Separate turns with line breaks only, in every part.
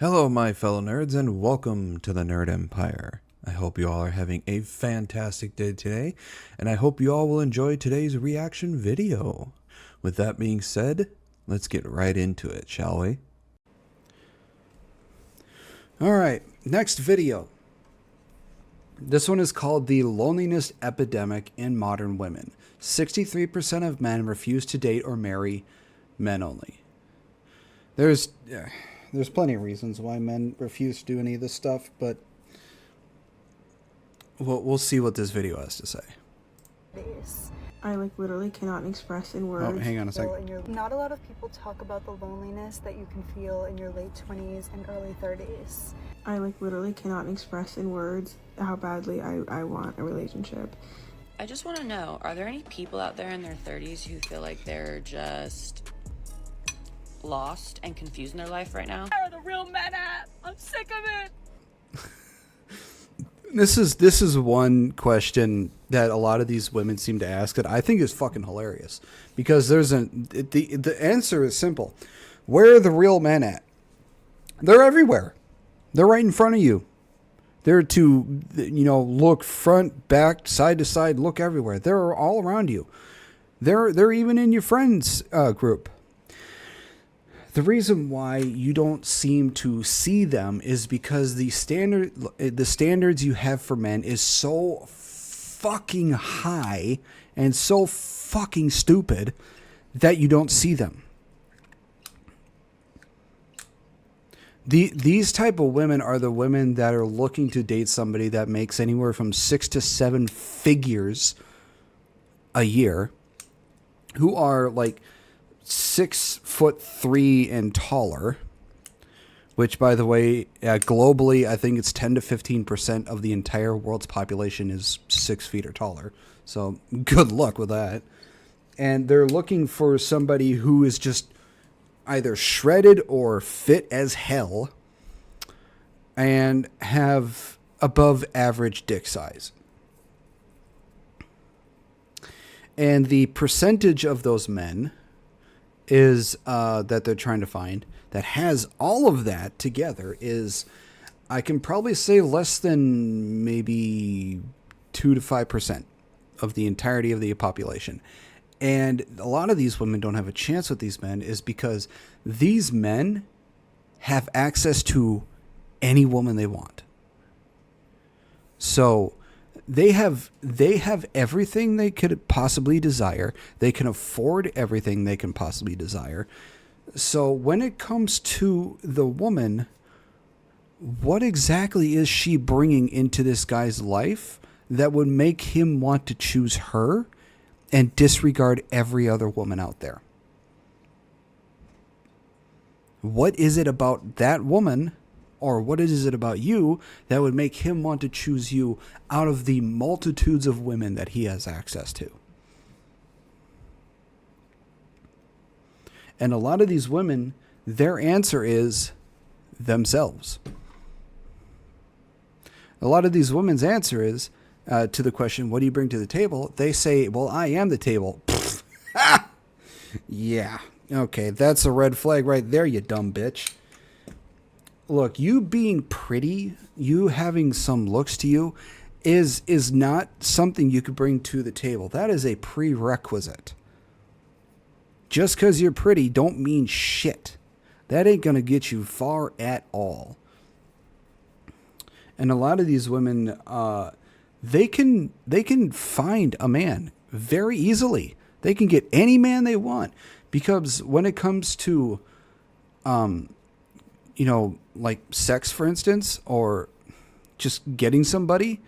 Hello, my fellow nerds, and welcome to the Nerd Empire. I hope you all are having a fantastic day today, and I hope you all will enjoy today's reaction video. With that being said, let's get right into it, shall we? Alright, next video. This one is called The Loneliness Epidemic in Modern Women. 63% of men refuse to date or marry men only. There's plenty of reasons why men refuse to do any of this stuff, but we'll see what this video has to say.
I literally cannot express in words.
Oh, hang on a second.
Not a lot of people talk about the loneliness that you can feel in your late 20s and early 30s.
I literally cannot express in words how badly I want a relationship.
I just want to know, are there any people out there in their 30s who feel like they're just lost and confused in their life right now?
Where are the real men at? I'm sick of it.
This is one question that a lot of these women seem to ask that I think is fucking hilarious, because the answer is simple. Where are the real men at? They're everywhere. They're right in front of you. They're to, look front, back, side to side, look everywhere. They're all around you. They're even in your friends group. The reason why you don't seem to see them is because the standards you have for men is so fucking high and so fucking stupid that you don't see them. These type of women are the women that are looking to date somebody that makes anywhere from 6 to 7 figures a year, who are like 6'3" and taller, which, by the way, globally, I think it's 10 to 15% of the entire world's population is 6 feet or taller. So good luck with that. And they're looking for somebody who is just either shredded or fit as hell and have above average dick size. And the percentage of those men is that they're trying to find that has all of that together is, I can probably say, less than maybe 2 to 5% of the entirety of the population. And a lot of these women don't have a chance with these men is because these men have access to any woman they want. So they have everything they could possibly desire. They can afford everything they can possibly desire. So when it comes to the woman, what exactly is she bringing into this guy's life that would make him want to choose her and disregard every other woman out there? What is it about that woman, or what is it about you, that would make him want to choose you out of the multitudes of women that he has access to? And a lot of these women, their answer is themselves. A lot of these women's answer is, to the question, what do you bring to the table? They say, well, I am the table. Yeah. Okay, that's a red flag right there, you dumb bitch. Look, you being pretty, you having some looks to you, is not something you could bring to the table. That is a prerequisite. Just because you're pretty don't mean shit. That ain't going to get you far at all. And a lot of these women, they can find a man very easily. They can get any man they want, because when it comes to, like sex, for instance, or just getting somebody,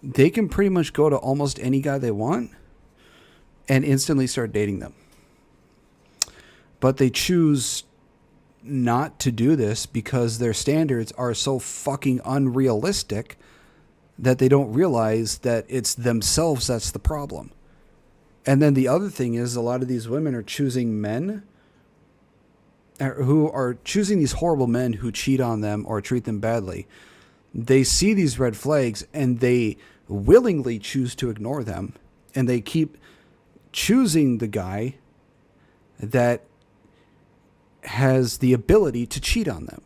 they can pretty much go to almost any guy they want and instantly start dating them. But they choose not to do this because their standards are so fucking unrealistic that they don't realize that it's themselves that's the problem. And then the other thing is, a lot of these women are choosing men who are choosing these horrible men who cheat on them or treat them badly. They see these red flags and they willingly choose to ignore them, and they keep choosing the guy that has the ability to cheat on them.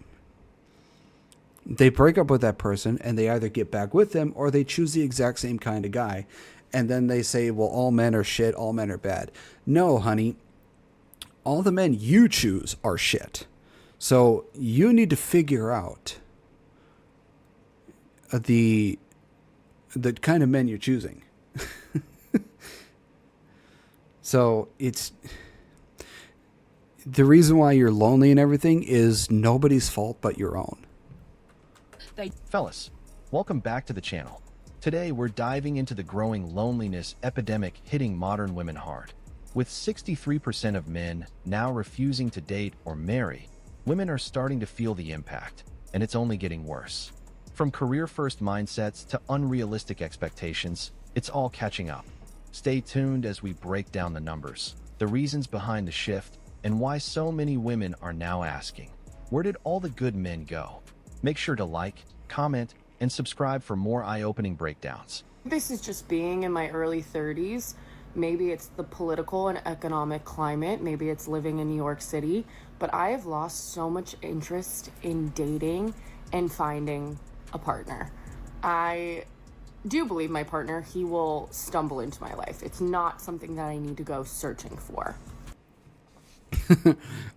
They break up with that person and they either get back with them or they choose the exact same kind of guy. And then they say, well, all men are shit, all men are bad. No, honey. All the men you choose are shit. So you need to figure out the kind of men you're choosing. So it's the reason why you're lonely and everything is nobody's fault but your own.
Fellas, welcome back to the channel. Today we're diving into the growing loneliness epidemic hitting modern women hard. With 63% of men now refusing to date or marry, women are starting to feel the impact, and it's only getting worse. From career-first mindsets to unrealistic expectations, it's all catching up. Stay tuned as we break down the numbers, the reasons behind the shift, and why so many women are now asking, where did all the good men go? Make sure to like, comment, and subscribe for more eye-opening breakdowns.
This is just being in my early 30s. Maybe it's the political and economic climate. Maybe it's living in New York City. But I have lost so much interest in dating and finding a partner. I do believe my partner, he will stumble into my life. It's not something that I need to go searching for.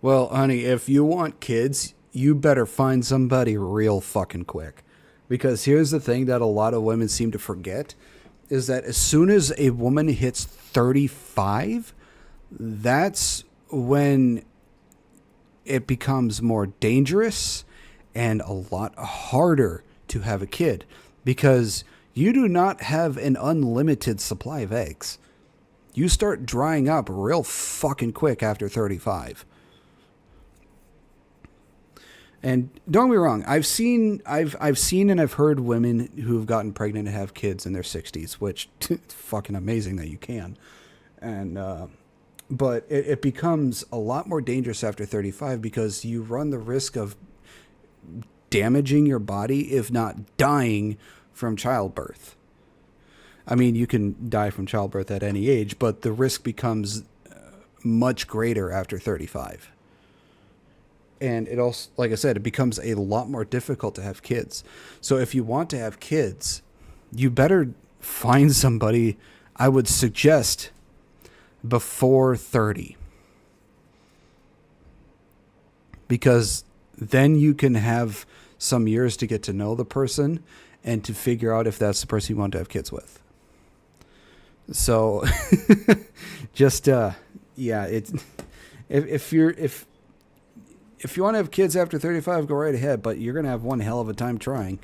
Well, honey, if you want kids, you better find somebody real fucking quick. Because here's the thing that a lot of women seem to forget is that as soon as a woman hits 35, that's when it becomes more dangerous and a lot harder to have a kid. Because you do not have an unlimited supply of eggs. You start drying up real fucking quick after 35. And don't get me wrong, I've seen and I've heard women who've gotten pregnant and have kids in their 60s, which it's fucking amazing that you can. And but it becomes a lot more dangerous after 35 because you run the risk of damaging your body, if not dying from childbirth. I mean, you can die from childbirth at any age, but the risk becomes much greater after 35. And it also, like I said, it becomes a lot more difficult to have kids. So if you want to have kids, you better find somebody, I would suggest, before 30. Because then you can have some years to get to know the person and to figure out if that's the person you want to have kids with. So just yeah, it's if you want to have kids after 35, go right ahead, but you're going to have one hell of a time trying.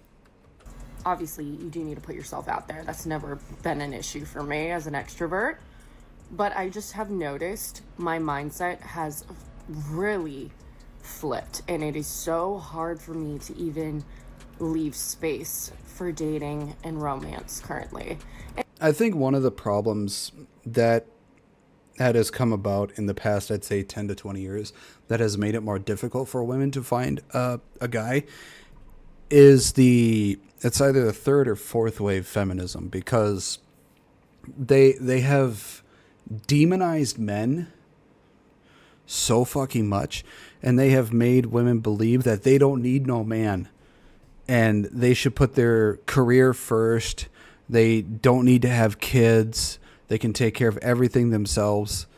Obviously, you do need to put yourself out there. That's never been an issue for me as an extrovert. But I just have noticed my mindset has really flipped, and it is so hard for me to even leave space for dating and romance currently.
I think one of the problems that has come about in the past, I'd say 10 to 20 years, that has made it more difficult for women to find a guy is it's either the third or fourth wave feminism, because they have demonized men so fucking much, and they have made women believe that they don't need no man and they should put their career first. They don't need to have kids. They can take care of everything themselves,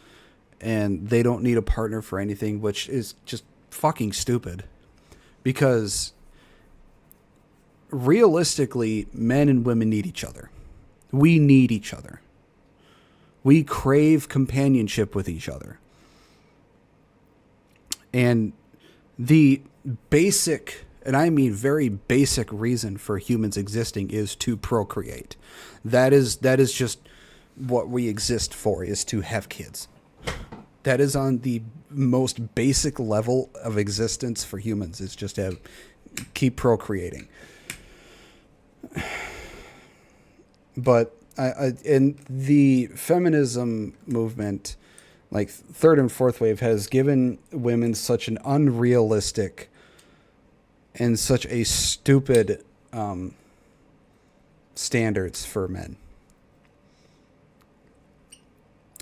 and they don't need a partner for anything, which is just fucking stupid. Because realistically, men and women need each other. We need each other. We crave companionship with each other. And the basic, and I mean very basic, reason for humans existing is to procreate. That is just what we exist for, is to have kids. That is on the most basic level of existence for humans, is just to keep procreating. But in the feminism movement, like third and fourth wave, has given women such an unrealistic and such a stupid standards for men.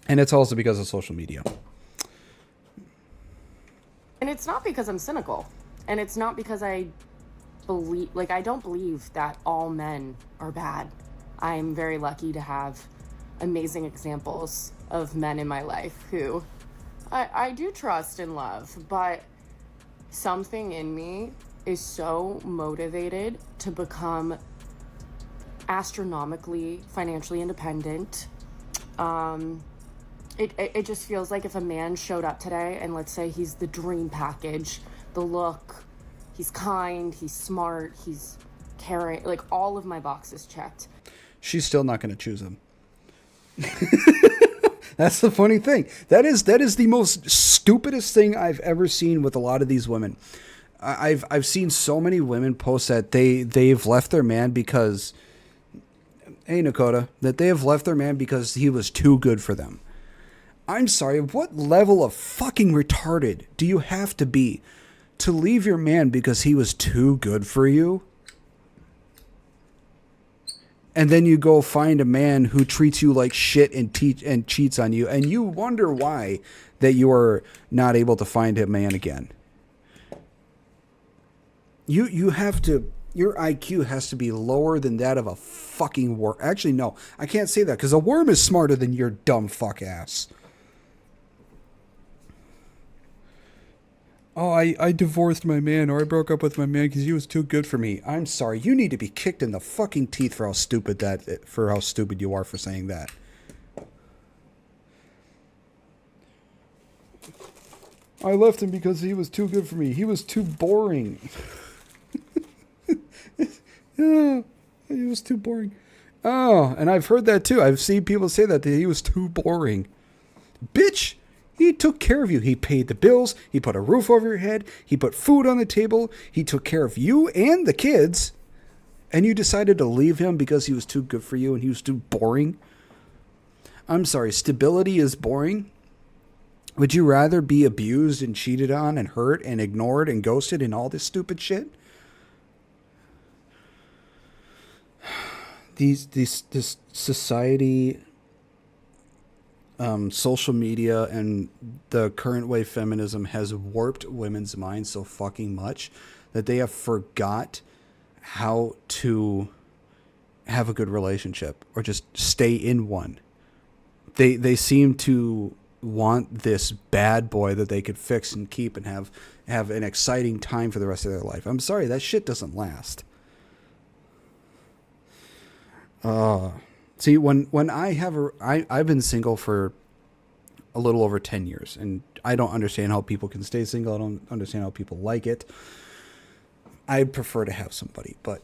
And it's also because of social media.
And it's not because I'm cynical. And it's not because I believe, like, I don't believe that all men are bad. I'm very lucky to have amazing examples of men in my life who I do trust and love, but something in me is so motivated to become astronomically financially independent. It just feels like if a man showed up today and let's say he's the dream package, the look, he's kind, he's smart, he's caring, like all of my boxes checked.
She's still not going to choose him. That's the funny thing. That is the most stupidest thing I've ever seen with a lot of these women. I've seen so many women post that they've left their man because, hey Nakota, that they have left their man because he was too good for them. I'm sorry, what level of fucking retarded do you have to be to leave your man because he was too good for you? And then you go find a man who treats you like shit and cheats on you, and you wonder why that you are not able to find a man again. You have to, your IQ has to be lower than that of a fucking worm. Actually, no, I can't say that because a worm is smarter than your dumb fuck ass. Oh, I divorced my man, or I broke up with my man because he was too good for me. I'm sorry. You need to be kicked in the fucking teeth for how stupid you are for saying that. I left him because he was too good for me. He was too boring. Yeah, he was too boring. Oh, and I've heard that too. I've seen people say that he was too boring. Bitch! He took care of you. He paid the bills. He put a roof over your head. He put food on the table. He took care of you and the kids. And you decided to leave him because he was too good for you and he was too boring? I'm sorry, stability is boring? Would you rather be abused and cheated on and hurt and ignored and ghosted and all this stupid shit? This society... social media and the current way feminism has warped women's minds so fucking much that they have forgot how to have a good relationship or just stay in one. They seem to want this bad boy that they could fix and keep and have an exciting time for the rest of their life. I'm sorry, that shit doesn't last. See, when I've been single for a little over 10 years, and I don't understand how people can stay single. I don't understand how people like it. I prefer to have somebody, but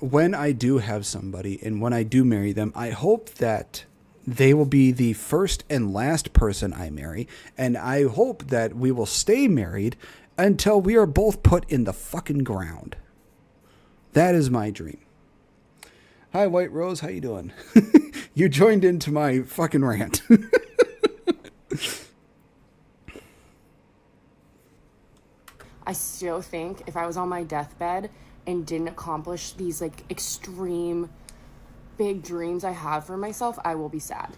when I do have somebody and when I do marry them, I hope that they will be the first and last person I marry, and I hope that we will stay married until we are both put in the fucking ground. That is my dream. Hi, White Rose. How you doing? You joined into my fucking rant.
I still think if I was on my deathbed and didn't accomplish these like extreme big dreams I have for myself, I will be sad.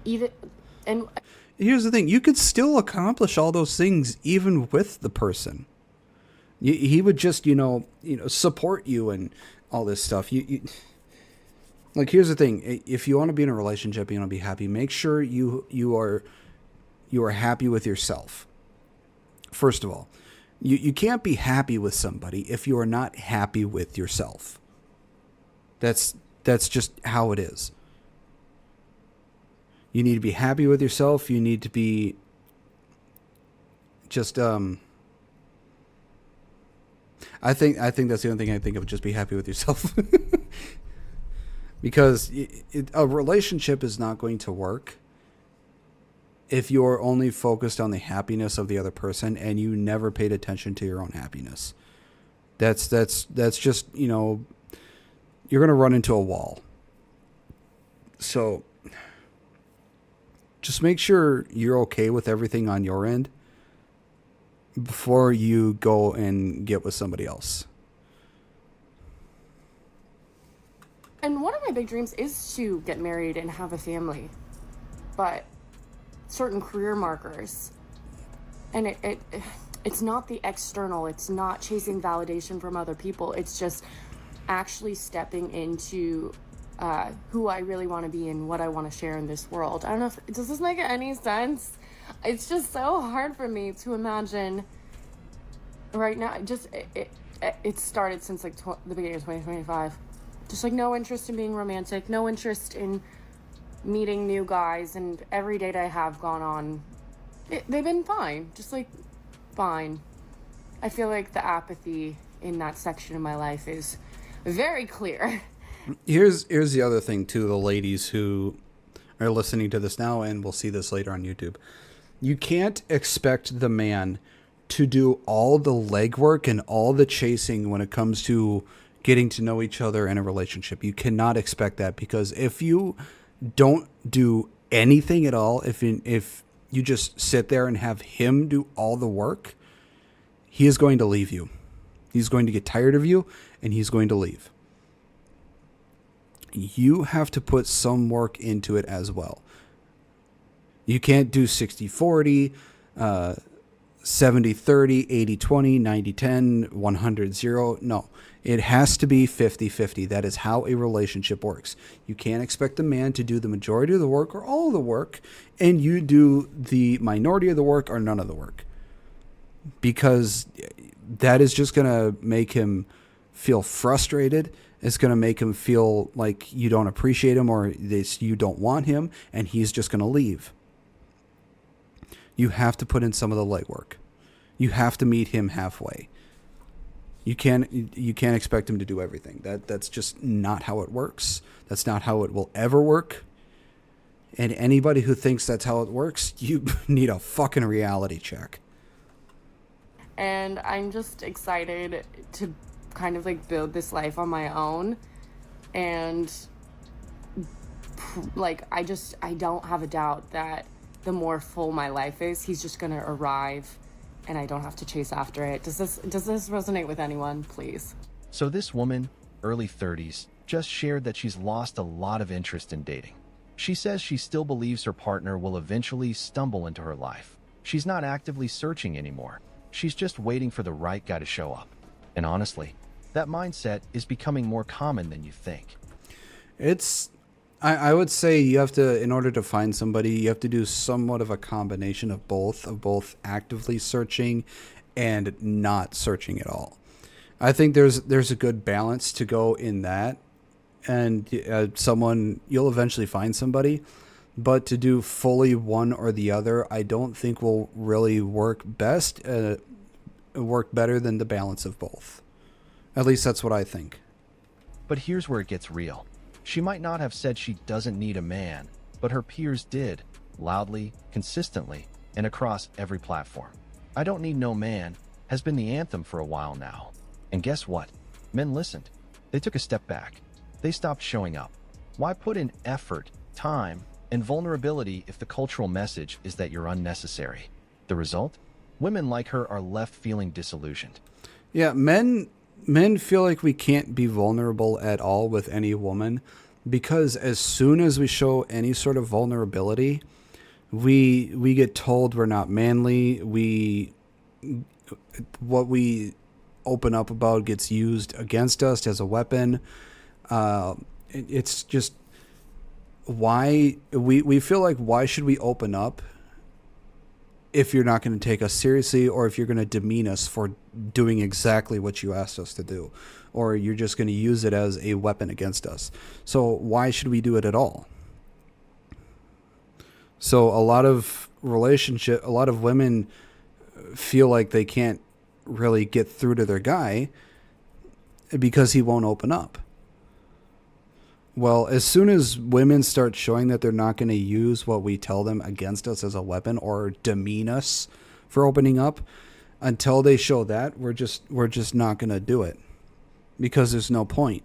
Here's the thing. You could still accomplish all those things even with the person. He would just, support you and all this stuff. Like, here's the thing. If you want to be in a relationship, you want to be happy, make sure you are happy with yourself. First of all, you can't be happy with somebody if you are not happy with yourself. That's just how it is. You need to be happy with yourself. You need to be just I think that's the only thing I think of. Just be happy with yourself. Because a relationship is not going to work if you're only focused on the happiness of the other person and you never paid attention to your own happiness. That's just, you're going to run into a wall. So just make sure you're okay with everything on your end before you go and get with somebody else.
And one of my big dreams is to get married and have a family. But certain career markers, and it's not the external, it's not chasing validation from other people, it's just actually stepping into who I really want to be and what I want to share in this world. I don't know if does this make any sense? It's just so hard for me to imagine right now. It started since like the beginning of 2025. Just like no interest in being romantic, no interest in meeting new guys, and every date I have gone on, they've been fine, just like fine. I feel like the apathy in that section of my life is very clear.
Here's the other thing too, the ladies who are listening to this now and will see this later on YouTube. You can't expect the man to do all the legwork and all the chasing when it comes to getting to know each other in a relationship. You cannot expect that, because if you don't do anything at all, if you just sit there and have him do all the work, he is going to leave you. He's going to get tired of you and he's going to leave. You have to put some work into it as well. You can't do 60-40, 70-30, 80-20, 90-10, 100-0. No, it has to be 50-50. That is how a relationship works. You can't expect a man to do the majority of the work or all of the work, and you do the minority of the work or none of the work, because that is just going to make him feel frustrated. It's going to make him feel like you don't appreciate him or you don't want him, and he's just going to leave. You have to put in some of the legwork. You have to meet him halfway. You can't expect him to do everything. That's just not how it works. That's not how it will ever work. And anybody who thinks that's how it works, you need a fucking reality check.
And I'm just excited to kind of like build this life on my own. And like, I don't have a doubt that the more full my life is, he's just gonna arrive and I don't have to chase after it. Does this resonate with anyone, please?
So this woman, early 30s, just shared that she's lost a lot of interest in dating. She says she still believes her partner will eventually stumble into her life. She's not actively searching anymore. She's just waiting for the right guy to show up. And honestly, that mindset is becoming more common than you think.
I would say you have to, in order to find somebody, you have to do somewhat of a combination of both actively searching and not searching at all. I think there's a good balance to go in that, and you'll eventually find somebody, but to do fully one or the other, I don't think will really work better than the balance of both. At least that's what I think.
But here's where it gets real. She might not have said she doesn't need a man, but her peers did, loudly, consistently, and across every platform. "I don't need no man" has been the anthem for a while now. And guess what? Men listened. They took a step back. They stopped showing up. Why put in effort, time, and vulnerability if the cultural message is that you're unnecessary? The result? Women like her are left feeling disillusioned.
Yeah, men feel like we can't be vulnerable at all with any woman, because as soon as we show any sort of vulnerability, we get told we're not manly. What we open up about gets used against us as a weapon. It's just why we feel like, why should we open up if you're not going to take us seriously, or if you're going to demean us for doing exactly what you asked us to do, or you're just going to use it as a weapon against us. So why should we do it at all? So a lot of women feel like they can't really get through to their guy because he won't open up. Well, as soon as women start showing that they're not going to use what we tell them against us as a weapon or demean us for opening up, until they show that, we're just not going to do it, because there's no point.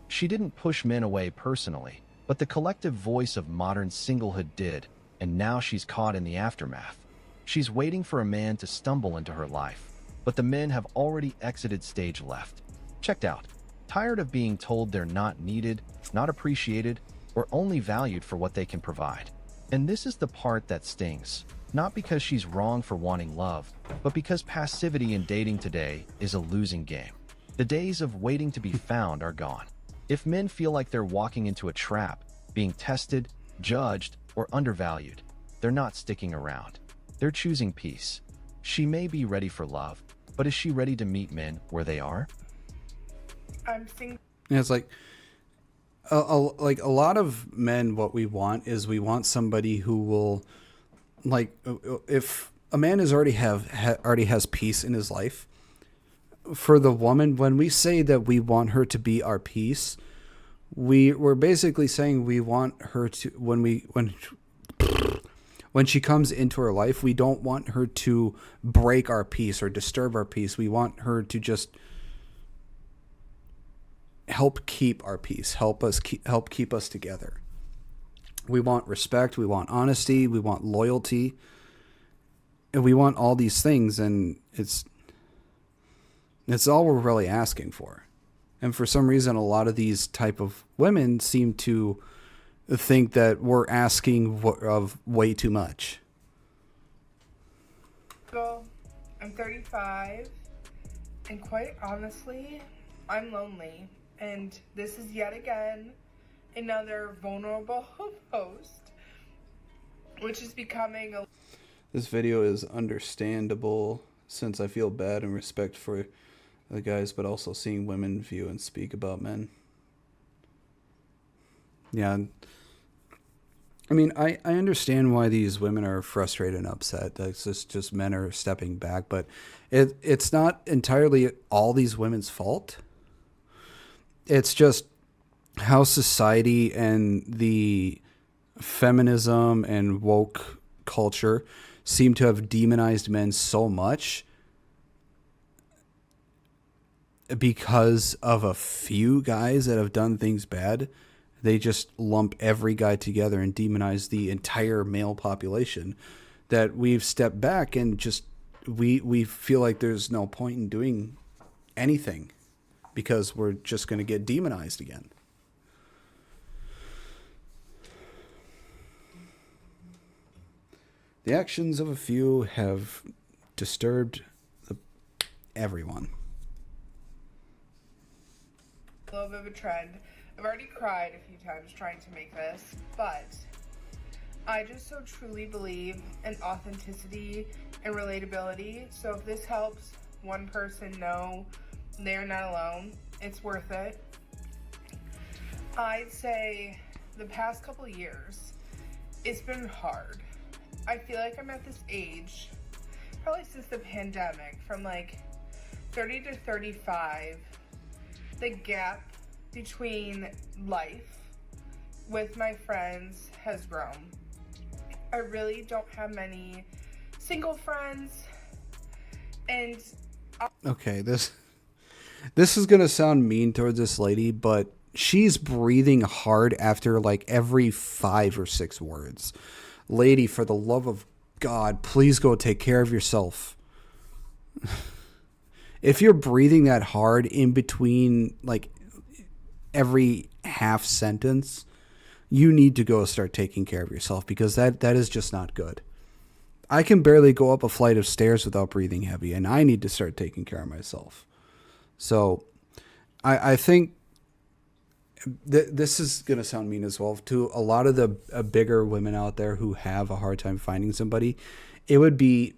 She didn't push men away personally, but the collective voice of modern singlehood did, and now she's caught in the aftermath. She's waiting for a man to stumble into her life, but the men have already exited stage left. Checked out. Tired of being told they're not needed, not appreciated, or only valued for what they can provide. And this is the part that stings. not because she's wrong for wanting love, but because passivity in dating today is a losing game. The days of waiting to be found are gone. If men feel like they're walking into a trap, being tested, judged, or undervalued, they're not sticking around. They're choosing peace. She may be ready for love, but is she ready to meet men where they are?
I'm single.
And it's like a lot of men, what we want is we want somebody who will, like, if a man is already has peace in his life. For the woman, when we say that we want her to be our peace, we're basically saying we want her to, when she comes into our life, we don't want her to break our peace or disturb our peace. We want her to just help keep our peace, help keep us together. We want respect, we want honesty, we want loyalty, and we want all these things, and it's all we're really asking for. And for some reason, a lot of these type of women seem to think that we're asking of way too much.
I'm 35, and quite honestly, I'm lonely. And this is yet again another vulnerable post, which is becoming a...
This video is understandable since I feel bad and respect for the guys, but also seeing women view and speak about men. Yeah. I mean, I understand why these women are frustrated and upset. That's just men are stepping back, but it's not entirely all these women's fault. It's just how society and the feminism and woke culture seem to have demonized men so much because of a few guys that have done things bad. They just lump every guy together and demonize the entire male population, that we've stepped back and just we feel like there's no point in doing anything because we're just going to get demonized again. The actions of a few have disturbed everyone.
A little bit of a trend. I've already cried a few times trying to make this, but I just so truly believe in authenticity and relatability. So if this helps one person know they're not alone, it's worth it. I'd say the past couple of years, it's been hard. I feel like I'm at this age, probably since the pandemic, from like 30 to 35, the gap between life with my friends has grown. I really don't have many single friends, and
okay, this is gonna sound mean towards this lady, but she's breathing hard after like every 5 or 6 words. Lady, for the love of God, please go take care of yourself. If you're breathing that hard in between like every half sentence, you need to go start taking care of yourself, because that is just not good. I can barely go up a flight of stairs without breathing heavy, and I need to start taking care of myself. So I think this is going to sound mean as well to a lot of the bigger women out there who have a hard time finding somebody. It would be,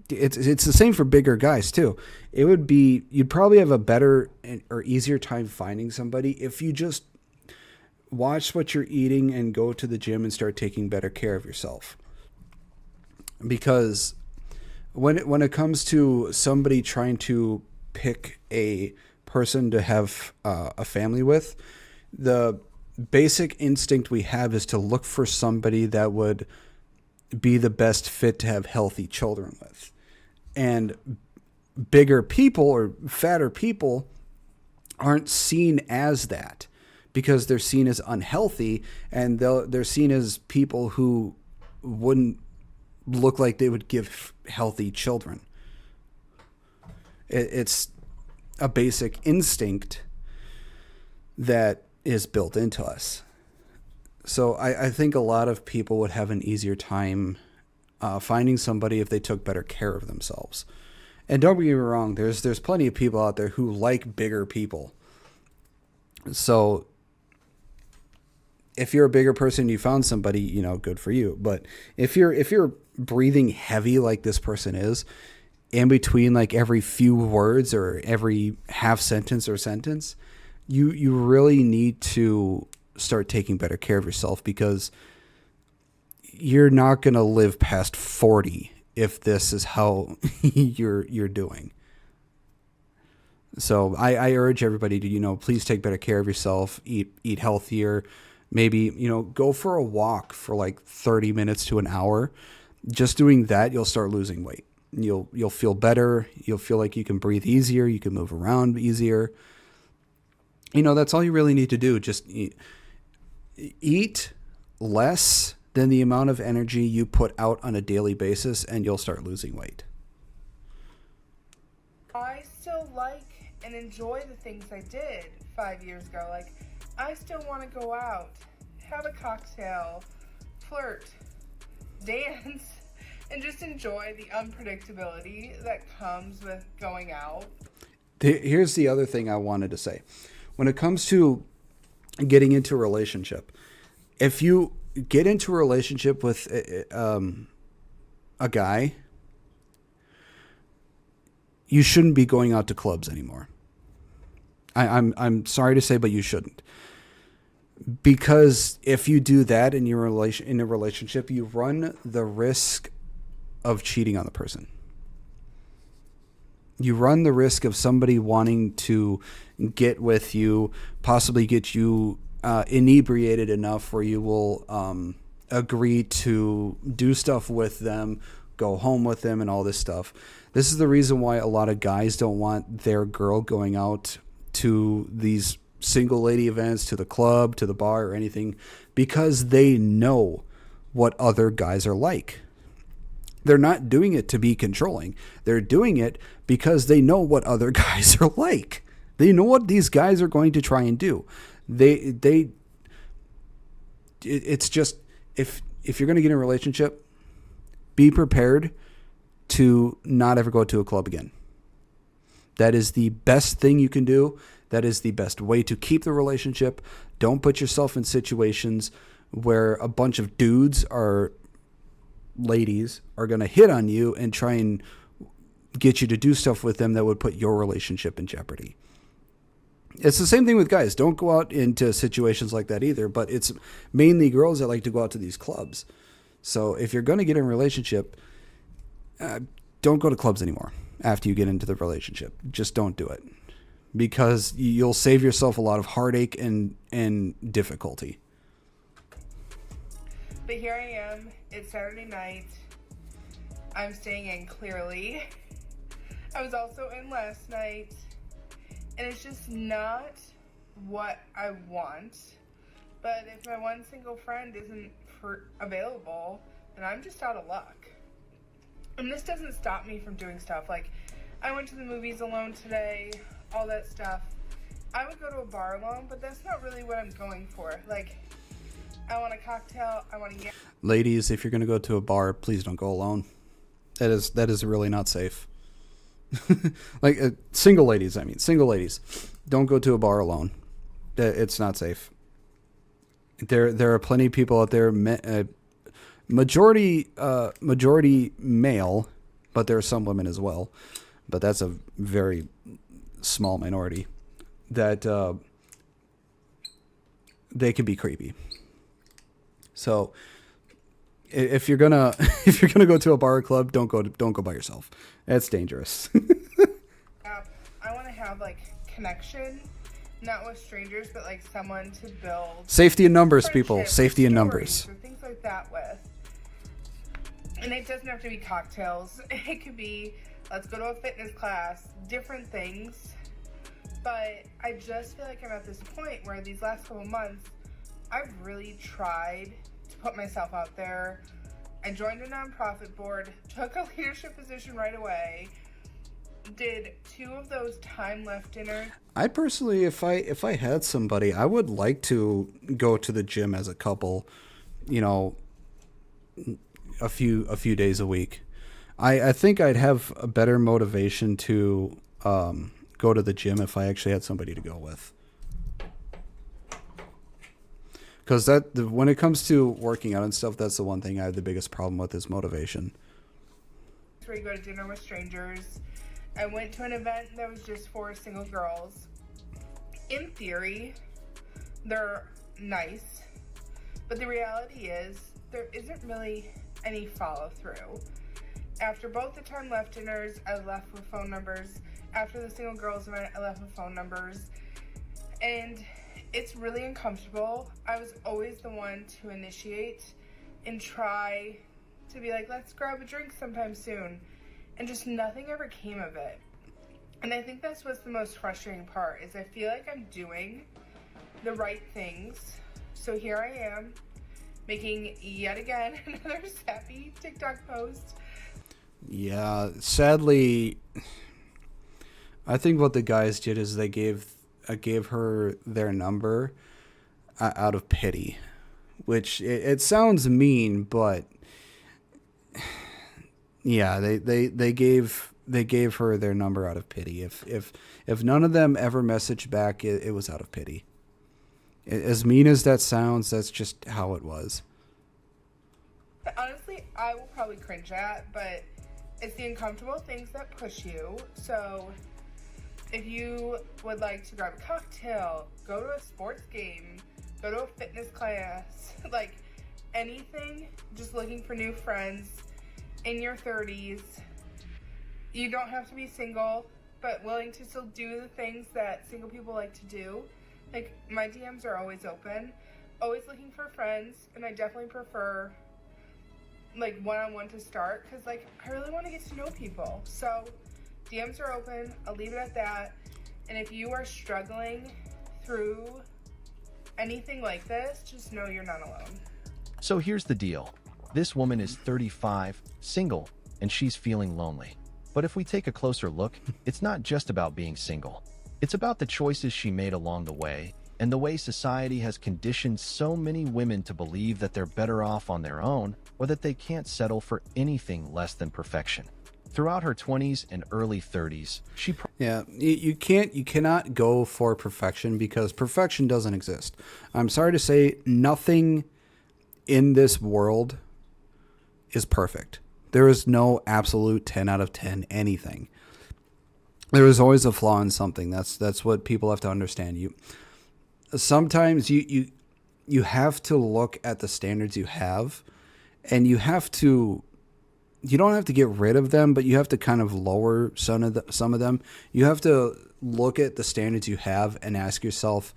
it's the same for bigger guys too. It would be, you'd probably have a better or easier time finding somebody if you just watch what you're eating and go to the gym and start taking better care of yourself. Because when it comes to somebody trying to pick a person to have a family with, the basic instinct we have is to look for somebody that would be the best fit to have healthy children with. And bigger people or fatter people aren't seen as that, because they're seen as unhealthy, and they're seen as people who wouldn't look like they would give healthy children. It's a basic instinct that is built into us. So I think a lot of people would have an easier time finding somebody if they took better care of themselves. And don't get me wrong, there's plenty of people out there who like bigger people. So if you're a bigger person, you found somebody, you know, good for you. But if you're breathing heavy like this person is, in between like every few words or every half sentence or sentence, you really need to start taking better care of yourself, because you're not going to live past 40 if this is how you're doing. So I urge everybody to, you know, please take better care of yourself, eat healthier, maybe, you know, go for a walk for like 30 minutes to an hour. Just doing that, you'll start losing weight. You'll feel better. You'll feel like you can breathe easier. You can move around easier. You know, that's all you really need to do. Just eat less than the amount of energy you put out on a daily basis, and you'll start losing weight.
I still like and enjoy the things I did 5 years ago. Like, I still want to go out, have a cocktail, flirt, dance, and just enjoy the unpredictability that comes with going out.
Here's the other thing I wanted to say. When it comes to getting into a relationship, if you get into a relationship with a guy, you shouldn't be going out to clubs anymore. I'm sorry to say, but you shouldn't. Because if you do that in a relationship, you run the risk of cheating on the person. You run the risk of somebody wanting to get with you, possibly get you inebriated enough where you will agree to do stuff with them, go home with them, and all this stuff. This is the reason why a lot of guys don't want their girl going out to these single lady events, to the club, to the bar, or anything, because they know what other guys are like. They're not doing it to be controlling. They're doing it because they know what other guys are like. They know what these guys are going to try and do. It's just, if you're going to get in a relationship, be prepared to not ever go to a club again. That is the best thing you can do. That is the best way to keep the relationship. Don't put yourself in situations where a bunch of ladies are going to hit on you and try and get you to do stuff with them that would put your relationship in jeopardy. It's the same thing with guys. Don't go out into situations like that either, but it's mainly girls that like to go out to these clubs. So if you're going to get in a relationship, don't go to clubs anymore after you get into the relationship. Just don't do it, because you'll save yourself a lot of heartache and difficulty.
But here I am. It's Saturday night. I'm staying in clearly. I was also in last night. And it's just not what I want. But if my one single friend isn't available, then I'm just out of luck. And this doesn't stop me from doing stuff. Like, I went to the movies alone today, all that stuff. I would go to a bar alone, but that's not really what I'm going for. Like, I want a cocktail, I want to get...
Ladies, if you're going to go to a bar, please don't go alone. That is really not safe. Like, single ladies, don't go to a bar alone. It's not safe. There are plenty of people out there, majority male, but there are some women as well. But that's a very small minority that they can be creepy. So if you're gonna go to a bar or club, don't go by yourself. That's dangerous.
I want to have like connection, not with strangers, but like someone to build
safety in numbers, people. Safety in numbers.
Or things like that with. And it doesn't have to be cocktails. It could be, let's go to a fitness class, different things. But I just feel like I'm at this point where these last couple months, I've really tried to put myself out there. I joined a nonprofit board, took a leadership position right away, did 2 of those time left dinners.
I personally, if I had somebody, I would like to go to the gym as a couple, you know, a few days a week. I think I'd have a better motivation to go to the gym if I actually had somebody to go with. Because when it comes to working out and stuff, that's the one thing I have the biggest problem with is motivation.
Where you go to dinner with strangers. I went to an event that was just for single girls. In theory, they're nice, but the reality is there isn't really any follow through. After both the Time Left dinners, I left with phone numbers. After the single girls event, I left with phone numbers. And it's really uncomfortable. I was always the one to initiate and try to be like, let's grab a drink sometime soon. And just nothing ever came of it. And I think that's what's the most frustrating part, is I feel like I'm doing the right things. So here I am, making yet again another sappy TikTok post.
Yeah, sadly, I think what the guys did is they gave her their number out of pity, which it sounds mean, but yeah, they gave her their number out of pity. If none of them ever messaged back, it was out of pity. As mean as that sounds, that's just how it was.
Honestly, I will probably cringe at, but it's the uncomfortable things that push you. So if you would like to grab a cocktail, go to a sports game, go to a fitness class, like anything, just looking for new friends in your 30s. You don't have to be single, but willing to still do the things that single people like to do. Like, my DMs are always open, always looking for friends, and I definitely prefer like one-on-one to start, because like I really want to get to know people. So DMs are open, I'll leave it at that. And if you are struggling through anything like this, just know you're not alone.
So here's the deal. This woman is 35, single, and she's feeling lonely. But if we take a closer look, it's not just about being single. It's about the choices she made along the way, and the way society has conditioned so many women to believe that they're better off on their own, or that they can't settle for anything less than perfection. Throughout her 20s and early 30s,
you cannot go for perfection, because perfection doesn't exist. I'm sorry to say, nothing in this world is perfect. There is no absolute 10 out of 10 anything. There is always a flaw in something. That's what people have to understand. Sometimes you have to look at the standards you have, and you don't have to get rid of them, but you have to kind of lower some of them. You have to look at the standards you have and ask yourself,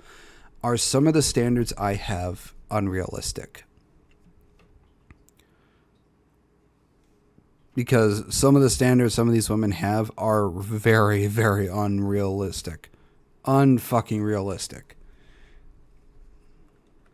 are some of the standards I have unrealistic? Because some of the standards some of these women have are very, very unrealistic. Unfucking realistic.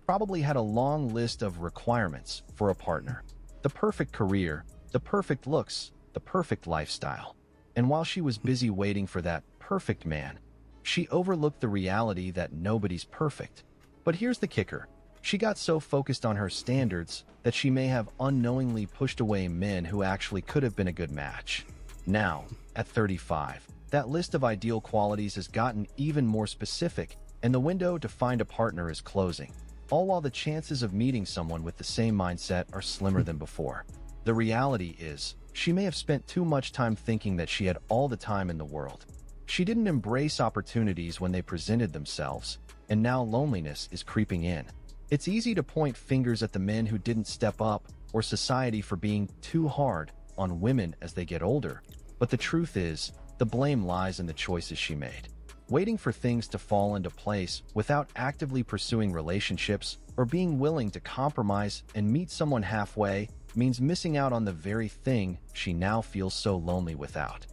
Probably had a long list of requirements for a partner. The perfect career, the perfect looks, the perfect lifestyle. And while she was busy waiting for that perfect man, she overlooked the reality that nobody's perfect. But here's the kicker. She got so focused on her standards that she may have unknowingly pushed away men who actually could have been a good match. Now, at 35, that list of ideal qualities has gotten even more specific, and the window to find a partner is closing, all while the chances of meeting someone with the same mindset are slimmer than before. The reality is, she may have spent too much time thinking that she had all the time in the world. She didn't embrace opportunities when they presented themselves, and now loneliness is creeping in. It's easy to point fingers at the men who didn't step up, or society for being too hard on women as they get older. But the truth is, the blame lies in the choices she made. Waiting for things to fall into place without actively pursuing relationships or being willing to compromise and meet someone halfway means missing out on the very thing she now feels so lonely without.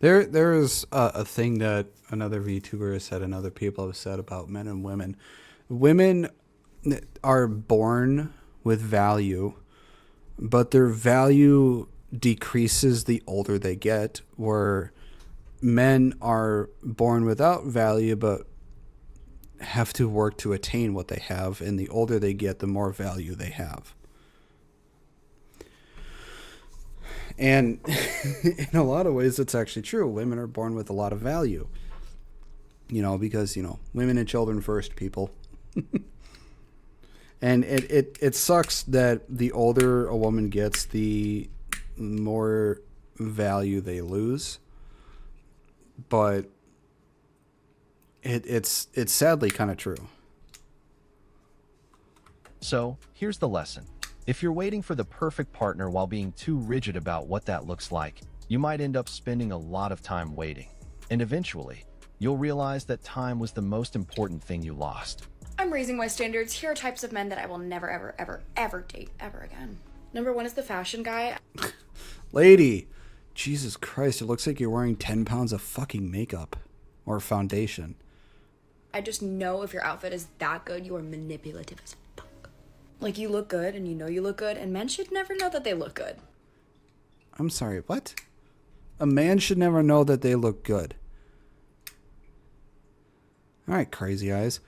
There is a thing that another VTuber has said and other people have said about men and women. Women are born with value, but their value decreases the older they get, where men are born without value but have to work to attain what they have, and the older they get, the more value they have. And in a lot of ways, it's actually true. Women are born with a lot of value. Because, women and children first, people. And it sucks that the older a woman gets, the more value they lose. But it's sadly kind of true.
So, here's the lesson. If you're waiting for the perfect partner while being too rigid about what that looks like, you might end up spending a lot of time waiting. And eventually, you'll realize that time was the most important thing you lost.
I'm raising my standards. Here are types of men that I will never, ever, ever, ever date ever again. Number one is the fashion guy.
Lady, Jesus Christ, it looks like you're wearing 10 pounds of fucking makeup or foundation.
I just know if your outfit is that good, you are manipulative as fuck. Like, you look good and you know you look good, and men should never know that they look good.
I'm sorry, what? A man should never know that they look good. All right, crazy eyes.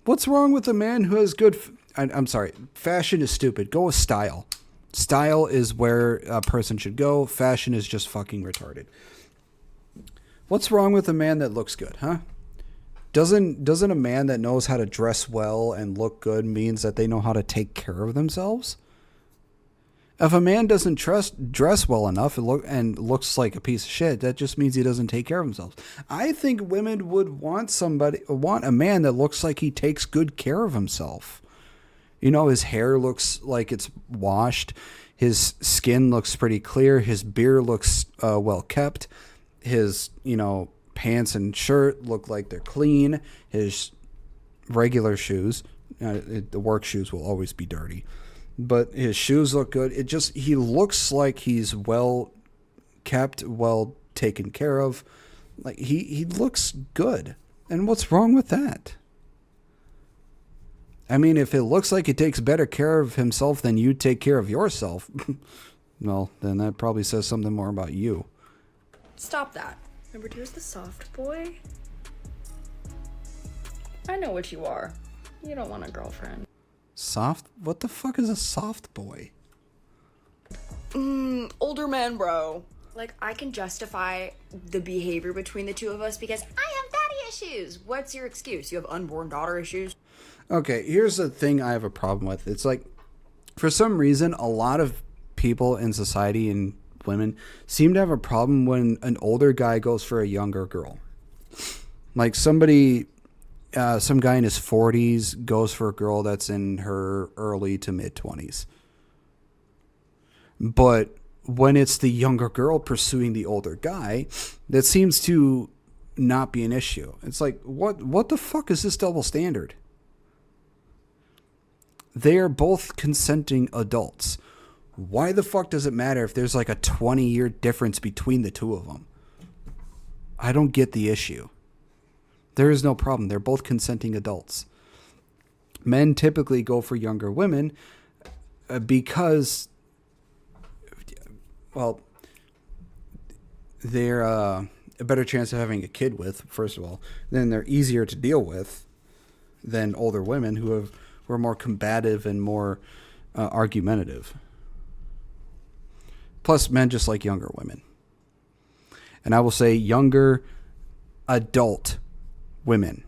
What's wrong with a man who has good... I'm sorry. Fashion is stupid. Go with style. Style is where a person should go. Fashion is just fucking retarded. What's wrong with a man that looks good, huh? Doesn't a man that knows how to dress well and look good means that they know how to take care of themselves? If a man doesn't dress well enough and looks like a piece of shit, that just means he doesn't take care of himself. I think women would want a man that looks like he takes good care of himself. His hair looks like it's washed. His skin looks pretty clear. His beard looks well kept. His, pants and shirt look like they're clean. His regular shoes, the work shoes will always be dirty. But his shoes look good. He looks like he's well kept, well taken care of. Like he looks good. And what's wrong with that? I mean, if it looks like he takes better care of himself than you take care of yourself, well, then that probably says something more about you.
Stop that. Number two is the soft boy. I know what you are. You don't want a girlfriend.
Soft? What the fuck is a soft boy?
Older man, bro. Like, I can justify the behavior between the two of us because I have daddy issues. What's your excuse? You have unborn daughter issues?
Okay, here's the thing I have a problem with. It's like, for some reason, a lot of people in society and women seem to have a problem when an older guy goes for a younger girl. Like some guy in his 40s goes for a girl that's in her early to mid 20s. But when it's the younger girl pursuing the older guy, that seems to not be an issue. It's like, what the fuck is this double standard? They are both consenting adults. Why the fuck does it matter if there's like a 20-year difference between the two of them? I don't get the issue. There is no problem. They're both consenting adults. Men typically go for younger women because, well, they're a better chance of having a kid with, first of all. Then they're easier to deal with than older women who are more combative and more argumentative. Plus, men just like younger women. And I will say younger adult women.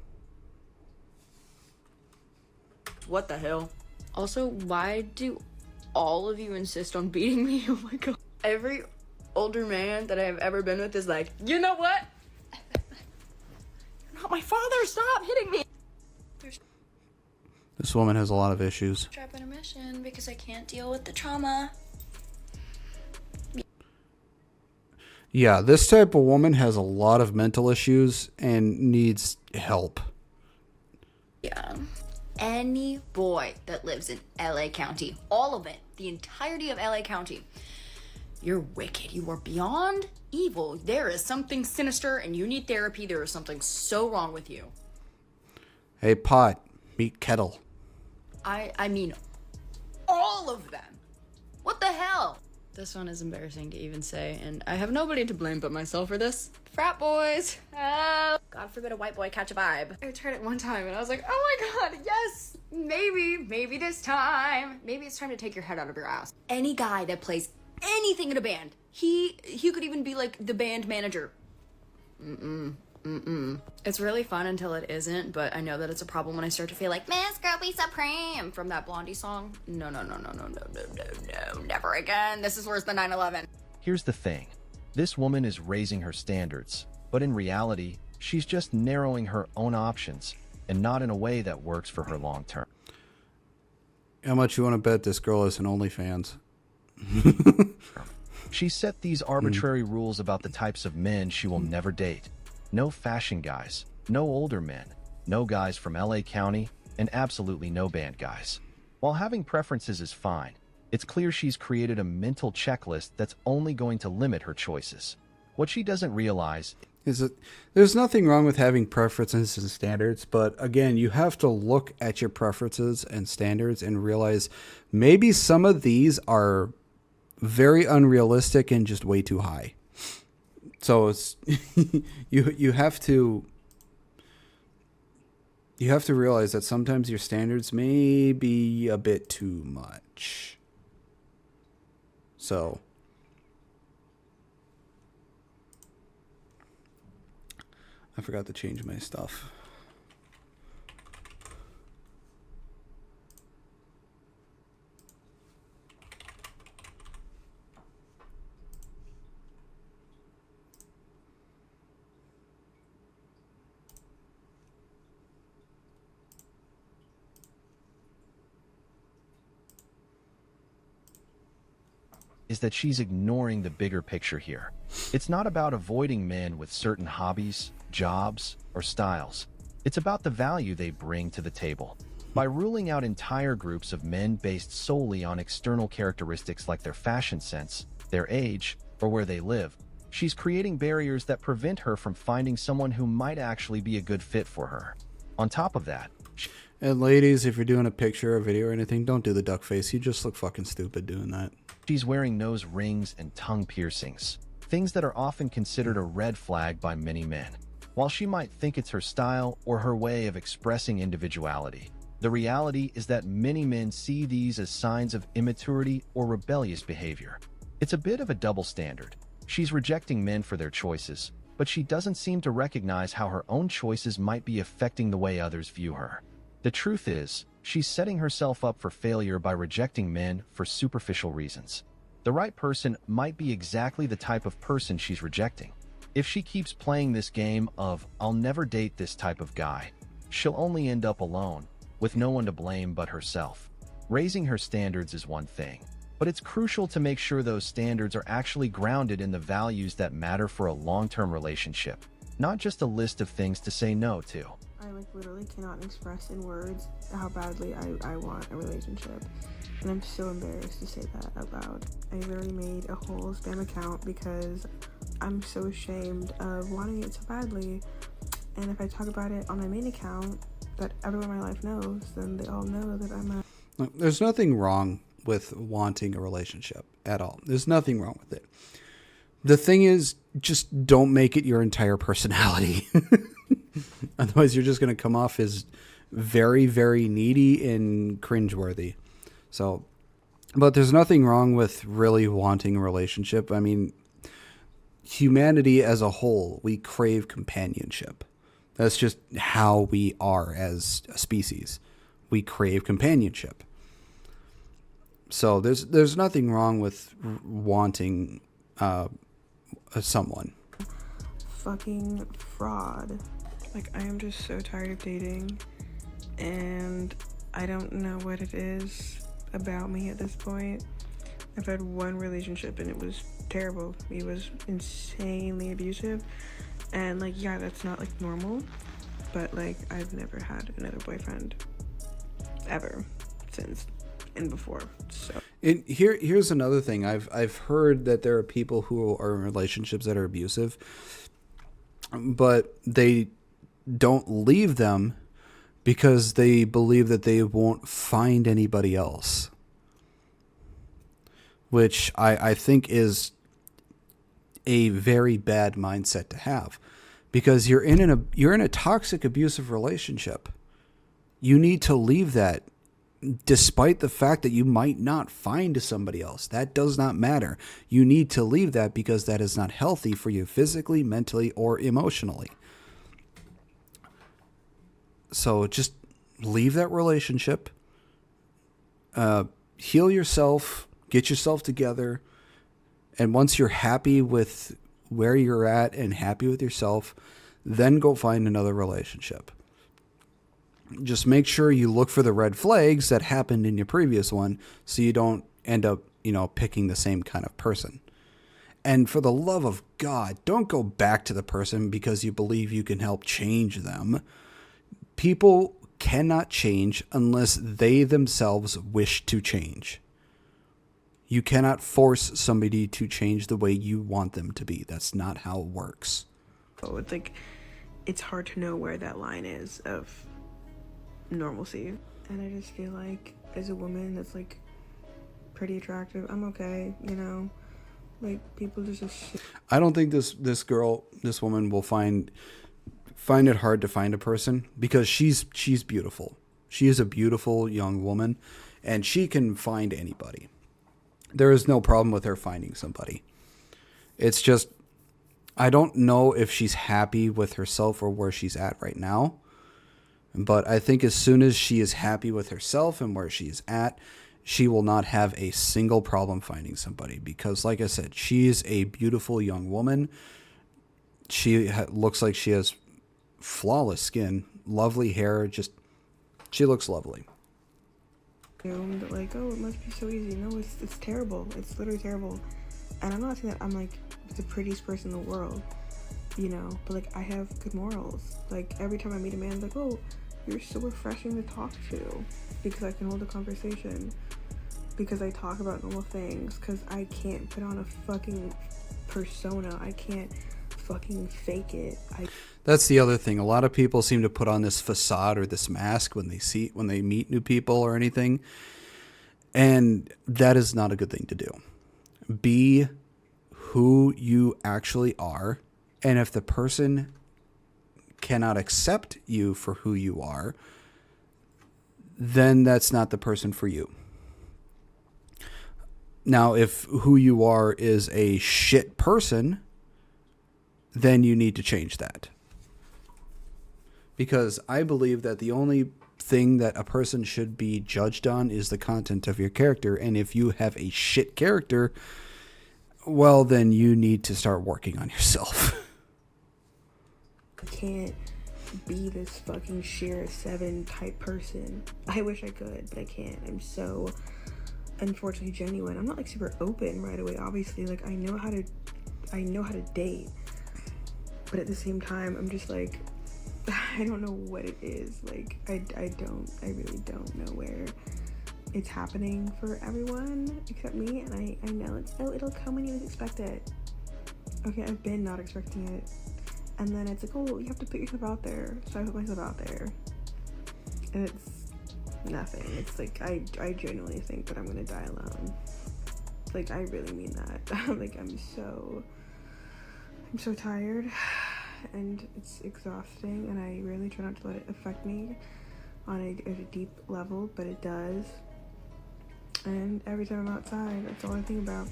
What the hell? Also, why do all of you insist on beating me? Oh my god. Every older man that I have ever been with is like, you know what? You're not my father. Stop hitting me.
This woman has a lot of issues.
Trap intermission because I can't deal with the trauma.
Yeah, this type of woman has a lot of mental issues and needs help.
Yeah. Any boy that lives in LA County, all of it, the entirety of LA County, you're wicked. You are beyond evil. There is something sinister and you need therapy. There is something so wrong with you.
Hey, pot, meet kettle.
I mean, all of them. What the hell? This one is embarrassing to even say, and I have nobody to blame but myself for this. Frat boys. Oh, God forbid a white boy catch a vibe. I tried it one time and I was like, oh my god, yes, maybe this time. Maybe it's time to take your head out of your ass. Any guy that plays anything in a band. He could even be like the band manager. It's really fun until it isn't, but I know that it's a problem when I start to feel like Miss Girl Be Supreme from that Blondie song. No, never again. This is worse than 9/11.
Here's the thing. This woman is raising her standards, but in reality, she's just narrowing her own options, and not in a way that works for her long term.
How much you want to bet this girl is an OnlyFans?
She set these arbitrary rules about the types of men she will never date. No fashion guys, no older men, no guys from LA County, and absolutely no band guys. While having preferences is fine, it's clear she's created a mental checklist that's only going to limit her choices. What she doesn't realize
is that there's nothing wrong with having preferences and standards, but again, you have to look at your preferences and standards and realize maybe some of these are very unrealistic and just way too high. So it's you have to realize that sometimes your standards may be a bit too much. So I forgot to change my stuff.
is that she's ignoring the bigger picture here. It's not about avoiding men with certain hobbies, jobs, or styles. It's about the value they bring to the table. By ruling out entire groups of men based solely on external characteristics like their fashion sense, their age, or where they live, she's creating barriers that prevent her from finding someone who might actually be a good fit for her. On top of that,
and ladies, if you're doing a picture or video or anything, don't do the duck face. You just look fucking stupid doing that.
She's wearing nose rings and tongue piercings, things that are often considered a red flag by many men. While she might think it's her style or her way of expressing individuality, the reality is that many men see these as signs of immaturity or rebellious behavior. It's a bit of a double standard. She's rejecting men for their choices, but she doesn't seem to recognize how her own choices might be affecting the way others view her. The truth is, she's setting herself up for failure by rejecting men for superficial reasons. The right person might be exactly the type of person she's rejecting. If she keeps playing this game of, I'll never date this type of guy, she'll only end up alone, with no one to blame but herself. Raising her standards is one thing, but it's crucial to make sure those standards are actually grounded in the values that matter for a long-term relationship, not just a list of things to say no to.
I literally cannot express in words how badly I want a relationship, and I'm so embarrassed to say that out loud. I literally made a whole spam account because I'm so ashamed of wanting it so badly, and if I talk about it on my main account that everyone in my life knows, then they all know that I'm a...
There's nothing wrong with wanting a relationship at all. There's nothing wrong with it. The thing is, just don't make it your entire personality. Otherwise, you're just going to come off as very, very needy and cringeworthy. So, but there's nothing wrong with really wanting a relationship. I mean, humanity as a whole, we crave companionship. That's just how we are as a species. We crave companionship. So there's nothing wrong with wanting someone.
Fucking fraud. Like, I am just so tired of dating, and I don't know what it is about me at this point. I've had one relationship and it was terrible. He was insanely abusive, and like, yeah, that's not like normal, but like, I've never had another boyfriend ever since and before. So
and here's another thing. I've heard that there are people who are in relationships that are abusive, but they don't leave them because they believe that they won't find anybody else, which I think is a very bad mindset to have, because you're in a toxic abusive relationship. You need to leave that despite the fact that you might not find somebody else. That does not matter. You need to leave that because that is not healthy for you physically, mentally, or emotionally. So just leave that relationship, heal yourself, get yourself together, and once you're happy with where you're at and happy with yourself, then go find another relationship. Just make sure you look for the red flags that happened in your previous one so you don't end up, picking the same kind of person. And for the love of God, don't go back to the person because you believe you can help change them. People cannot change unless they themselves wish to change. You cannot force somebody to change the way you want them to be. That's not how it works.
So it's like, it's hard to know where that line is of normalcy. And I just feel like as a woman that's like pretty attractive, I'm okay, like people just
I don't think this woman will find it hard to find a person because she's beautiful. She is a beautiful young woman and she can find anybody. There is no problem with her finding somebody. It's just, I don't know if she's happy with herself or where she's at right now. But I think as soon as she is happy with herself and where she's at, she will not have a single problem finding somebody. Because like I said, she is a beautiful young woman. She looks like she has flawless skin, lovely hair. She looks lovely.
Like, oh, it must be so easy. No, it's terrible. It's literally terrible. And I'm not saying that I'm like the prettiest person in the world, but like I have good morals. Like every time I meet a man, I'm like, oh, you're so refreshing to talk to because I can hold a conversation, because I talk about normal things, because I can't put on a fucking persona. I can't fucking fake it.
That's the other thing. A lot of people seem to put on this facade or this mask when they meet new people or anything. And that is not a good thing to do. Be who you actually are. And if the person cannot accept you for who you are, then that's not the person for you. Now, if who you are is a shit person, then you need to change that. Because I believe that the only thing that a person should be judged on is the content of your character. And if you have a shit character, well, then you need to start working on yourself.
I can't be this fucking sheer 7 type person. I wish I could, but I can't. I'm so unfortunately genuine. I'm not like super open right away. Obviously, like I know how to date. But at the same time, I'm just like, I don't know what it is. Like, I really don't know where it's happening for everyone except me. And I know it'll come when you expect it. Okay, I've been not expecting it. And then it's like, oh, you have to put yourself out there. So I put myself out there. And it's nothing. It's like, I genuinely think that I'm gonna die alone. Like, I really mean that. Like, I'm so tired and it's exhausting, and I really try not to let it affect me on a deep level, but it does. And every time I'm outside, that's all I think about.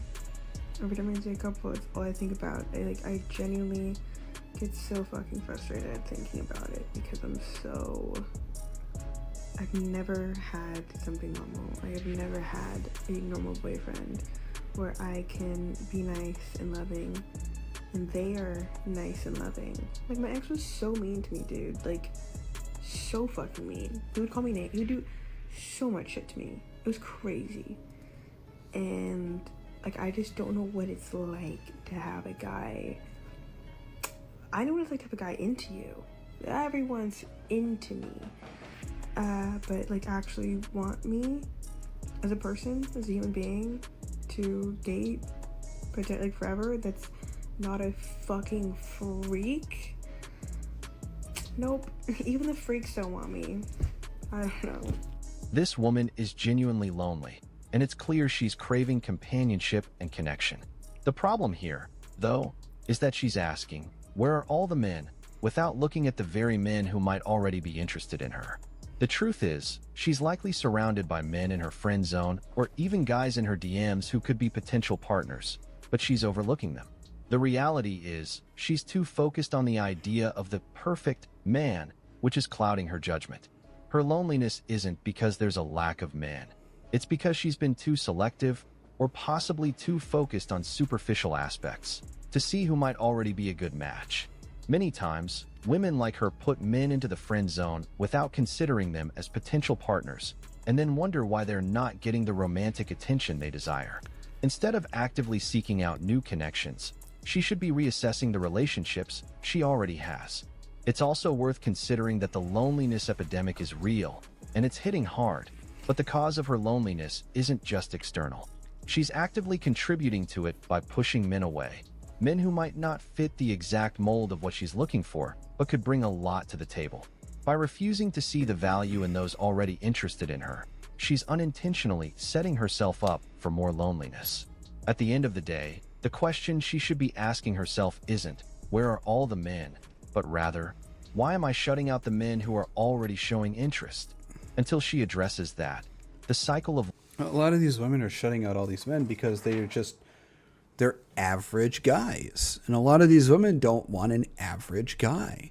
Every time I see a couple, it's all I think about. I genuinely get so fucking frustrated thinking about it because I've never had something normal. I have never had a normal boyfriend where I can be nice and loving and they are nice and loving. Like, my ex was so mean to me, dude. Like, so fucking mean. He would call me name. He would do so much shit to me. It was crazy. And, like, I just don't know what it's like to have a guy. I know what it's like to have a guy into you. Everyone's into me. But, like, actually want me as a person, as a human being, to date, pretend, like, forever. That's not a fucking freak. Nope. Even the freaks don't want me. I don't know.
This woman is genuinely lonely, and it's clear she's craving companionship and connection. The problem here, though, is that she's asking, where are all the men, without looking at the very men who might already be interested in her. The truth is, she's likely surrounded by men in her friend zone or even guys in her DMs who could be potential partners, but she's overlooking them. The reality is, she's too focused on the idea of the perfect man, which is clouding her judgment. Her loneliness isn't because there's a lack of men. It's because she's been too selective or possibly too focused on superficial aspects to see who might already be a good match. Many times, women like her put men into the friend zone without considering them as potential partners, and then wonder why they're not getting the romantic attention they desire. Instead of actively seeking out new connections, she should be reassessing the relationships she already has. It's also worth considering that the loneliness epidemic is real, and it's hitting hard, but the cause of her loneliness isn't just external. She's actively contributing to it by pushing men away. Men who might not fit the exact mold of what she's looking for, but could bring a lot to the table. By refusing to see the value in those already interested in her, she's unintentionally setting herself up for more loneliness. At the end of the day, the question she should be asking herself isn't, where are all the men? But rather, why am I shutting out the men who are already showing interest? Until she addresses that, the cycle of...
A lot of these women are shutting out all these men because they're average guys. And a lot of these women don't want an average guy,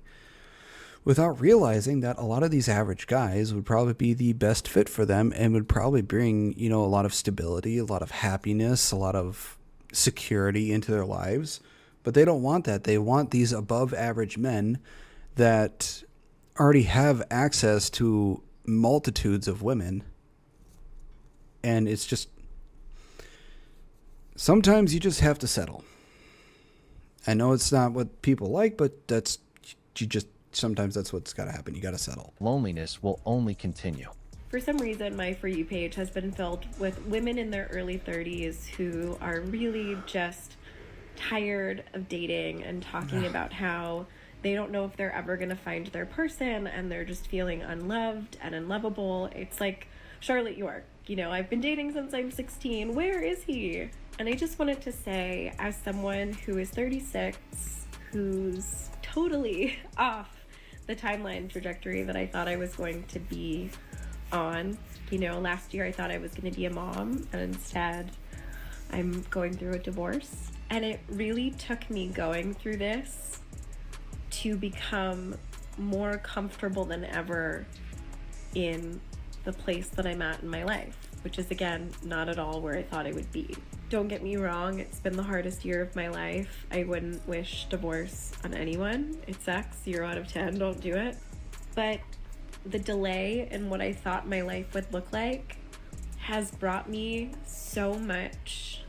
without realizing that a lot of these average guys would probably be the best fit for them and would probably bring, a lot of stability, a lot of happiness, a lot of security into their lives. But they don't want that. They want these above average men that already have access to multitudes of women. And it's just, sometimes you just have to settle. I know it's not what people like, but sometimes that's what's got to happen. You got to settle.
Loneliness will only continue.
For some reason, my For You page has been filled with women in their early 30s who are really just tired of dating and talking about how they don't know if they're ever going to find their person and they're just feeling unloved and unlovable. It's like Charlotte York. I've been dating since I'm 16. Where is he? And I just wanted to say, as someone who is 36, who's totally off the timeline trajectory that I thought I was going to be on. Last year I thought I was going to be a mom, and instead I'm going through a divorce. And it really took me going through this to become more comfortable than ever in the place that I'm at in my life, which is, again, not at all where I thought I would be. Don't get me wrong, it's been the hardest year of my life. I wouldn't wish divorce on anyone. It sucks. 0 out of 10, don't do it. But the delay in what I thought my life would look like has brought me so much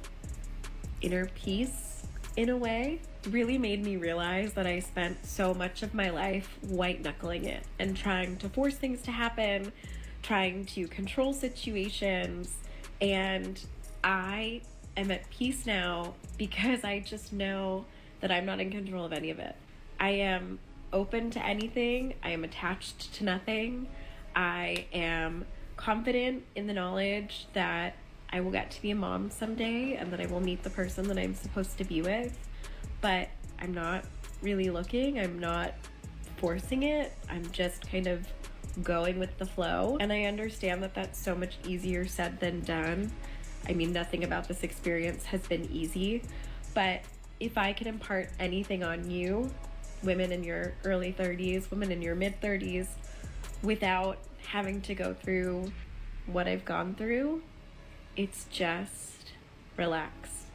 inner peace in a way. It really made me realize that I spent so much of my life white knuckling it and trying to force things to happen, trying to control situations, and I am at peace now because I just know that I'm not in control of any of it. I am open to anything. I am attached to nothing. I am confident in the knowledge that I will get to be a mom someday and that I will meet the person that I'm supposed to be with. But I'm not really looking. I'm not forcing it. I'm just kind of going with the flow. And I understand that that's so much easier said than done. I mean, nothing about this experience has been easy, but if I can impart anything on you, women in your early 30s, women in your mid 30s, without having to go through what I've gone through, it's just relax.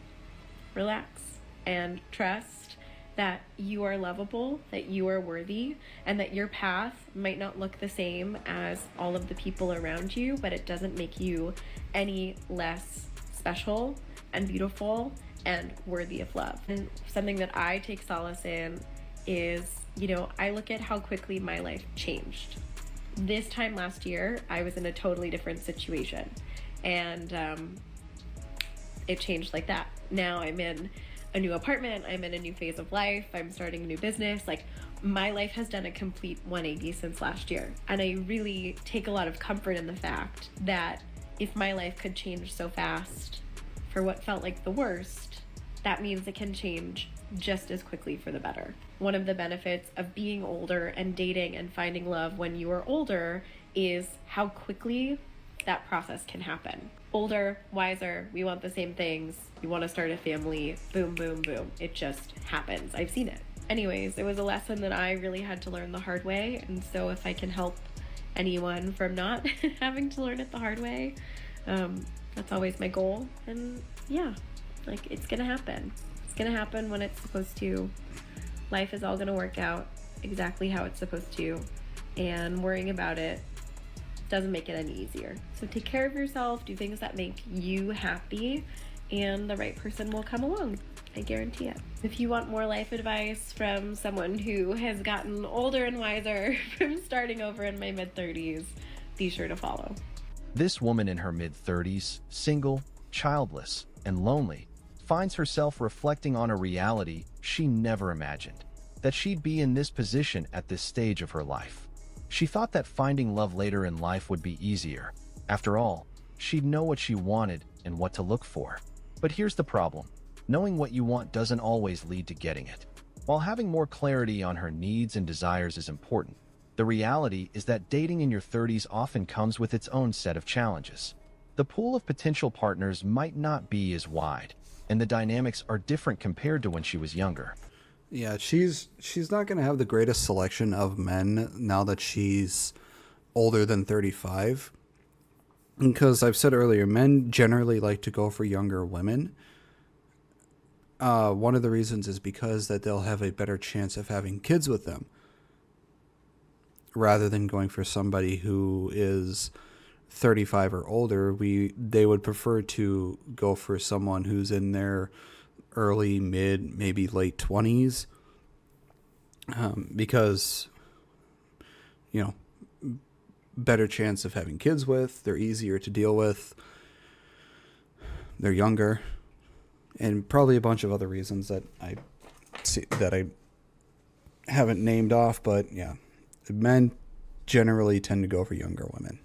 Relax and trust that you are lovable, that you are worthy, and that your path might not look the same as all of the people around you, but it doesn't make you any less special and beautiful and worthy of love. And something that I take solace in is, I look at how quickly my life changed. This time last year, I was in a totally different situation, and it changed like that. Now I'm in a new apartment, I'm in a new phase of life, I'm starting a new business. Like, my life has done a complete 180 since last year. And I really take a lot of comfort in the fact that if my life could change so fast for what felt like the worst, that means it can change just as quickly for the better. one of the benefits of being older and dating and finding love when you are older is how quickly that process can happen. Older, wiser, we want the same things. You want to start a family, boom, boom, boom. It just happens. I've seen it. Anyways, it was a lesson that I really had to learn the hard way. And so if I can help anyone from not having to learn it the hard way, that's always my goal. And yeah, like, it's gonna happen. It's gonna happen when it's supposed to. Life is all gonna work out exactly how it's supposed to. And worrying about it doesn't make it any easier. So take care of yourself, do things that make you happy, and the right person will come along. I guarantee it. If you want more life advice from someone who has gotten older and wiser from starting over in my mid-30s, be sure to follow.
This woman in her mid-30s, single, childless, and lonely, finds herself reflecting on a reality she never imagined, that she'd be in this position at this stage of her life. She thought that finding love later in life would be easier. After all, she'd know what she wanted and what to look for. But here's the problem. Knowing what you want doesn't always lead to getting it. While having more clarity on her needs and desires is important, the reality is that dating in your 30s often comes with its own set of challenges. The pool of potential partners might not be as wide, and the dynamics are different compared to when she was younger.
Yeah, she's not going to have the greatest selection of men now that she's older than 35. Because I've said earlier, men generally like to go for younger women. One of the reasons is because that they'll have a better chance of having kids with them, rather than going for somebody who is 35 or older. They would prefer to go for someone who's in their early, mid, maybe late 20s, because, better chance of having kids with, they're easier to deal with, they're younger, and probably a bunch of other reasons that I haven't named off, but yeah, men generally tend to go for younger women.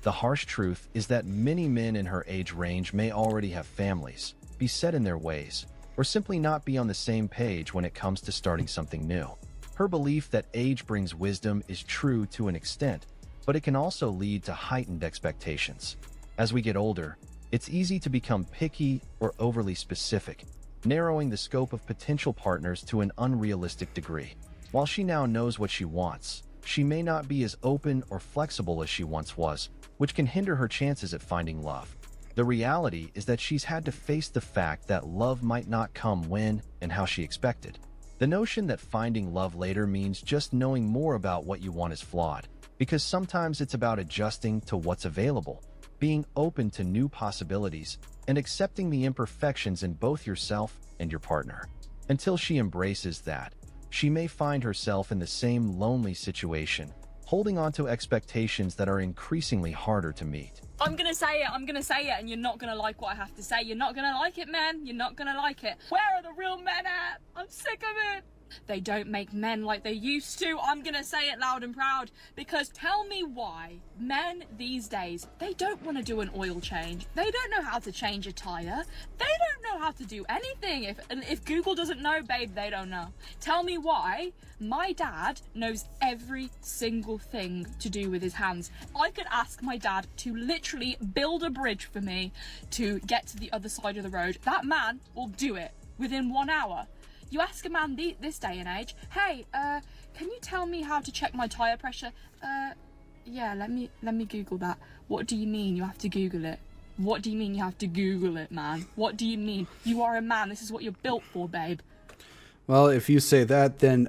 The harsh truth is that many men in her age range may already have families, be set in their ways, or simply not be on the same page when it comes to starting something new. Her belief that age brings wisdom is true to an extent, but it can also lead to heightened expectations. As we get older, it's easy to become picky or overly specific, narrowing the scope of potential partners to an unrealistic degree. While she now knows what she wants, she may not be as open or flexible as she once was, which can hinder her chances at finding love. The reality is that she's had to face the fact that love might not come when and how she expected. The notion that finding love later means just knowing more about what you want is flawed, because sometimes it's about adjusting to what's available, being open to new possibilities, and accepting the imperfections in both yourself and your partner. Until she embraces that, she may find herself in the same lonely situation, holding on to expectations that are increasingly harder to meet.
I'm gonna say it, and you're not gonna like what I have to say. You're not gonna like it, man. You're not gonna like it. Where are the real men at? I'm sick of it. They don't make men like they used to. I'm gonna say it loud and proud, because tell me why men these days, they don't want to do an oil change. They don't know how to change a tire. They don't know how to do anything. If Google doesn't know, babe, they don't know. Tell me why my dad knows every single thing to do with his hands. I could ask my dad to literally build a bridge for me to get to the other side of the road. That man will do it within 1 hour. You ask a man this day and age, hey, can you tell me how to check my tire pressure? Yeah, let me Google that. What do you mean you have to Google it? What do you mean you have to Google it, man? What do you mean? You are a man. This is what you're built for, babe.
Well, if you say that, then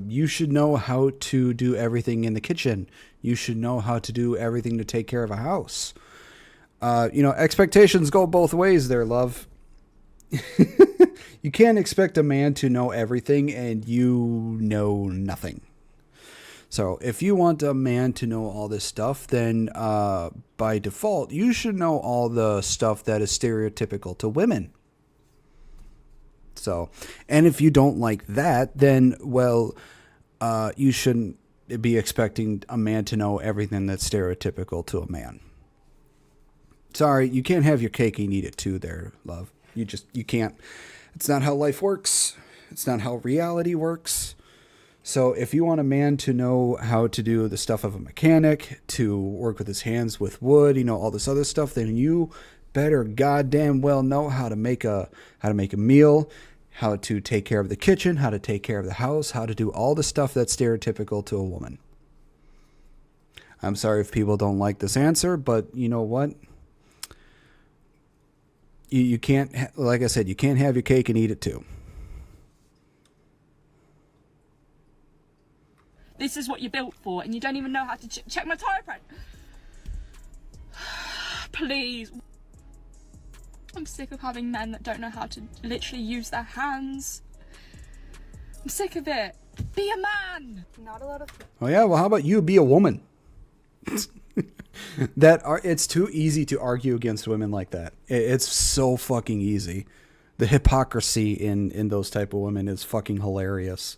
you should know how to do everything in the kitchen. You should know how to do everything to take care of a house. Expectations go both ways there, love. You can't expect a man to know everything and you know nothing. So if you want a man to know all this stuff, then by default, you should know all the stuff that is stereotypical to women. So, and if you don't like that, then, well, you shouldn't be expecting a man to know everything that's stereotypical to a man. Sorry, you can't have your cake and eat it too there, love. You can't. It's not how life works. It's not how reality works. So if you want a man to know how to do the stuff of a mechanic, to work with his hands with wood, all this other stuff, then you better goddamn well know how to make a meal, how to take care of the kitchen, how to take care of the house, how to do all the stuff that's stereotypical to a woman. I'm sorry if people don't like this answer, but you know what? You can't, like I said, you can't have your cake and eat it too.
This is what you're built for, and you don't even know how to check my tire pressure. Please. I'm sick of having men that don't know how to literally use their hands. I'm sick of it. Be a man.
Not a lot of.
Oh yeah, well, how about you be a woman? It's too easy to argue against women like that. It's so fucking easy. The hypocrisy in those type of women is fucking hilarious.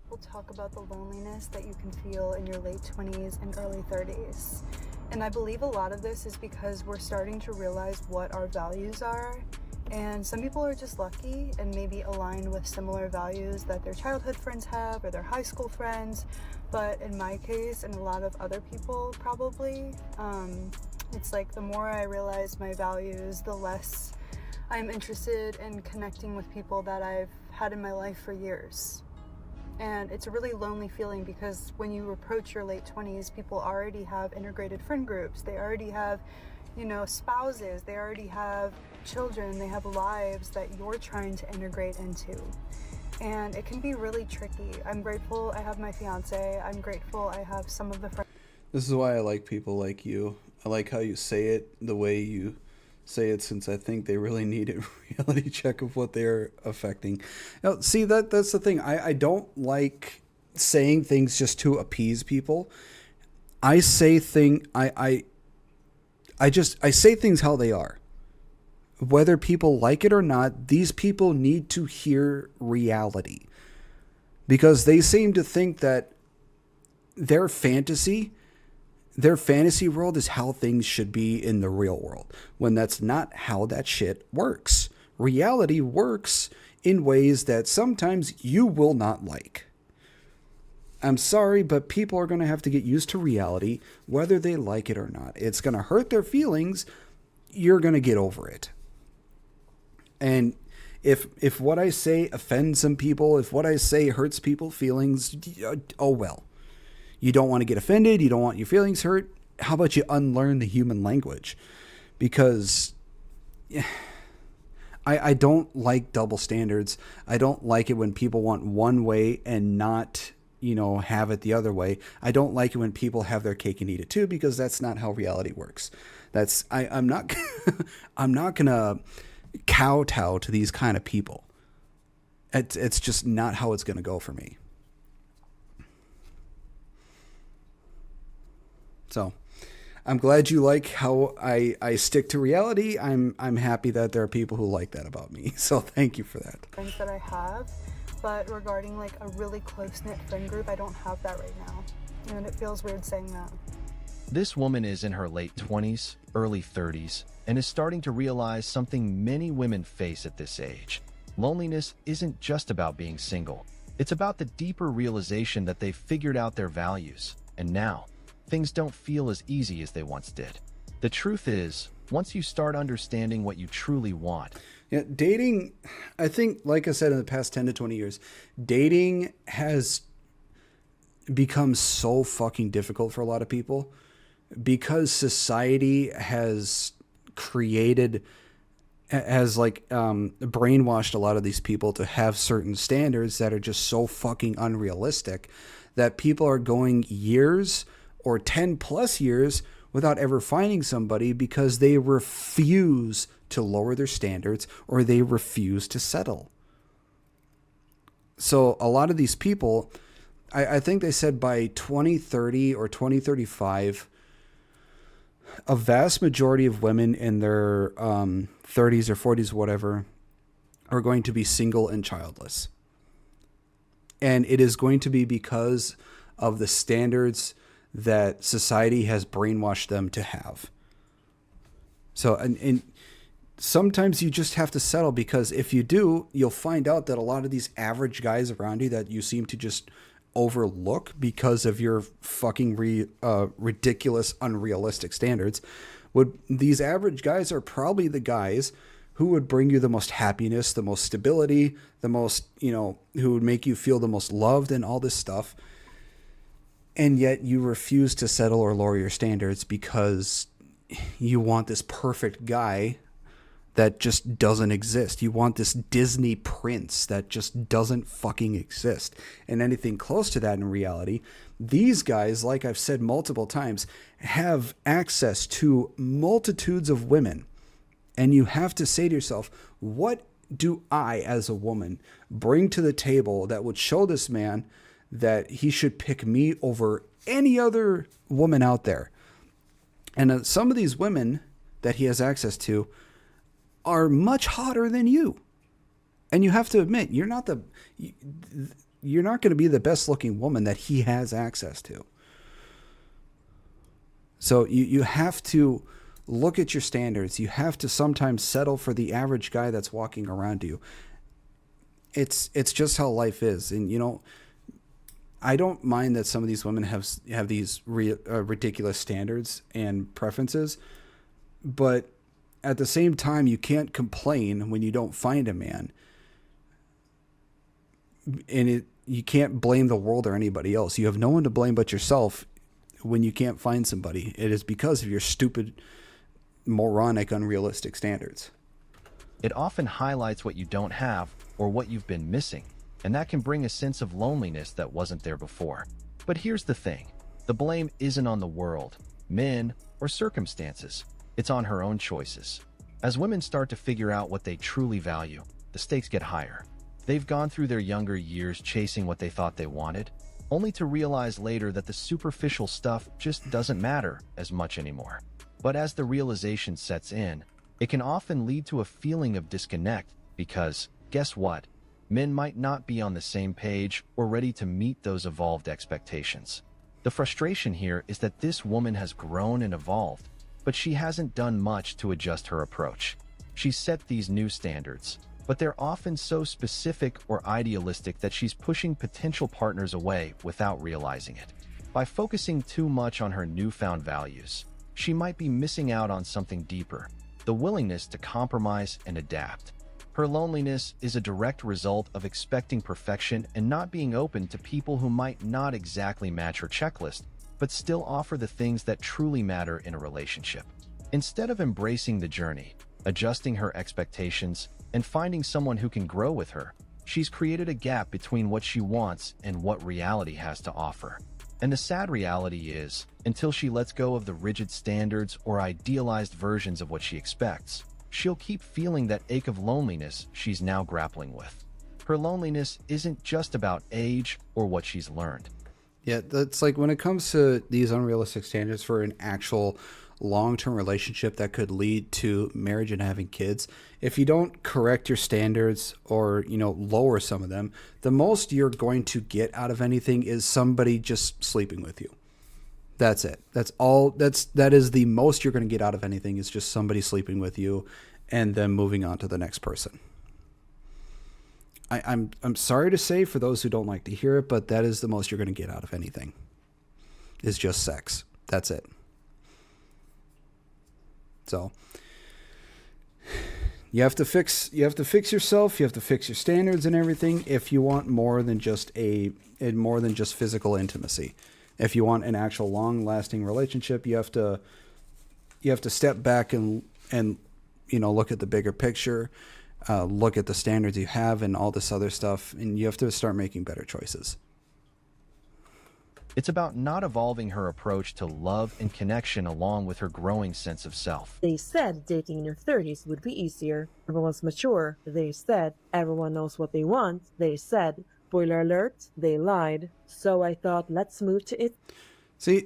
We'll talk about the loneliness that you can feel in your late 20s and early 30s. And I believe a lot of this is because we're starting to realize what our values are. And some people are just lucky and maybe aligned with similar values that their childhood friends have or their high school friends. But in my case, and a lot of other people probably, it's like the more I realize my values, the less I'm interested in connecting with people that I've had in my life for years. And it's a really lonely feeling because when you approach your late 20s, people already have integrated friend groups. They already have, spouses. They already have children. They have lives that you're trying to integrate into. And it can be really tricky. I'm grateful I have my fiance. I'm grateful I have some of the friends.
This is why I like people like you. I like how you say it the way you say it, since I think they really need a reality check of what they're affecting. Now, see, that's the thing. I don't like saying things just to appease people. I say I say things how they are. Whether people like it or not, these people need to hear reality. Because they seem to think that their fantasy world is how things should be in the real world, when that's not how that shit works. Reality works in ways that sometimes you will not like. I'm sorry, but people are going to have to get used to reality, whether they like it or not. It's going to hurt their feelings. You're going to get over it. And if what I say offends some people, if what I say hurts people's feelings, oh well. You don't want to get offended. You don't want your feelings hurt. How about you unlearn the human language? Because I don't like double standards. I don't like it when people want one way and not, have it the other way. I don't like it when people have their cake and eat it too, because that's not how reality works. I'm not gonna kowtow to these kind of people. It's just not how it's gonna go for me. So I'm glad you like how I stick to reality. I'm happy that there are people who like that about me. So thank you for that.
Friends that I have, but regarding like a really close-knit friend group, I don't have that right now. And it feels weird saying that.
This woman is in her late 20s, early 30s, and is starting to realize something many women face at this age. Loneliness isn't just about being single. It's about the deeper realization that they've figured out their values, and now things don't feel as easy as they once did. The truth is, once you start understanding what you truly want.
Yeah, dating, I think, like I said, in the past 10 to 20 years, dating has become so fucking difficult for a lot of people because society has brainwashed a lot of these people to have certain standards that are just so fucking unrealistic that people are going years or 10 plus years without ever finding somebody because they refuse to lower their standards or they refuse to settle. So a lot of these people, I think they said by 2030 or 2035, a vast majority of women in their 30s or 40s, whatever, are going to be single and childless. And it is going to be because of the standards that society has brainwashed them to have. So, and sometimes you just have to settle, because if you do, you'll find out that a lot of these average guys around you that you seem to just overlook because of your fucking ridiculous, unrealistic standards, these average guys are probably the guys who would bring you the most happiness, the most stability, the most, who would make you feel the most loved and all this stuff. And yet you refuse to settle or lower your standards because you want this perfect guy that just doesn't exist. You want this Disney prince that just doesn't fucking exist. And anything close to that in reality, these guys, like I've said multiple times, have access to multitudes of women. And you have to say to yourself, what do I, as a woman, bring to the table that would show this man that he should pick me over any other woman out there? And some of these women that he has access to are much hotter than you. And you have to admit, you're not going to be the best looking woman that he has access to. So you have to look at your standards. You have to sometimes settle for the average guy that's walking around you. It's just how life is. And, I don't mind that some of these women have these ridiculous standards and preferences, but at the same time, you can't complain when you don't find a man. And you can't blame the world or anybody else. You have no one to blame but yourself when you can't find somebody. It is because of your stupid, moronic, unrealistic standards.
It often highlights what you don't have or what you've been missing, and that can bring a sense of loneliness that wasn't there before. But here's the thing. The blame isn't on the world, men, or circumstances. It's on her own choices. As women start to figure out what they truly value, the stakes get higher. They've gone through their younger years chasing what they thought they wanted, only to realize later that the superficial stuff just doesn't matter as much anymore. But as the realization sets in, it can often lead to a feeling of disconnect because, guess what? Men might not be on the same page or ready to meet those evolved expectations. The frustration here is that this woman has grown and evolved, but she hasn't done much to adjust her approach. She's set these new standards, but they're often so specific or idealistic that she's pushing potential partners away without realizing it. By focusing too much on her newfound values, she might be missing out on something deeper, the willingness to compromise and adapt. Her loneliness is a direct result of expecting perfection and not being open to people who might not exactly match her checklist, but still offer the things that truly matter in a relationship. Instead of embracing the journey, adjusting her expectations, and finding someone who can grow with her, she's created a gap between what she wants and what reality has to offer. And the sad reality is, until she lets go of the rigid standards or idealized versions of what she expects, she'll keep feeling that ache of loneliness she's now grappling with. Her loneliness isn't just about age or what she's learned.
Yeah, that's like when it comes to these unrealistic standards for an actual long-term relationship that could lead to marriage and having kids, if you don't correct your standards or, lower some of them, the most you're going to get out of anything is somebody just sleeping with you. That's it. That's all. That is the most you're going to get out of anything, is just somebody sleeping with you and then moving on to the next person. I'm sorry to say for those who don't like to hear it, but that is the most you're going to get out of anything. Is just sex. That's it. So you have to fix yourself. You have to fix your standards and everything if you want more than just physical intimacy. If you want an actual long-lasting relationship, you have to step back and look at the bigger picture, look at the standards you have and all this other stuff, and you have to start making better choices.
It's about not evolving her approach to love and connection along with her growing sense of self.
They said dating in your 30s would be easier. Everyone's mature. They said everyone knows what they want. They said, spoiler alert, they lied. So I thought, let's move to it.
See,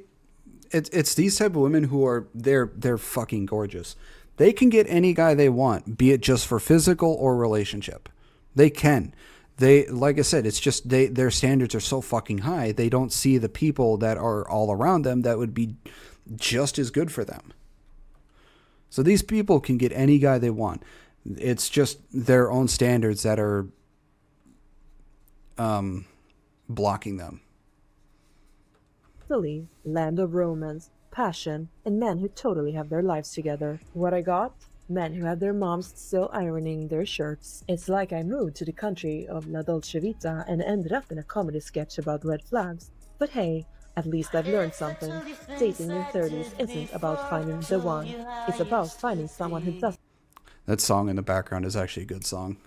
it's these type of women who are they're fucking gorgeous. They can get any guy they want, be it just for physical or relationship. They can. They, like I said, it's just their standards are so fucking high, they don't see the people that are all around them that would be just as good for them. So these people can get any guy they want. It's just their own standards that are blocking them.
Italy, land of romance, passion, and men who totally have their lives together. What I got? Men who have their moms still ironing their shirts. It's like I moved to the country of La Dolce Vita and ended up in a comedy sketch about red flags. But hey, at least I've learned something. Dating in your 30s isn't about finding the one. It's about finding someone who doesn't
That song in the background is actually a good song.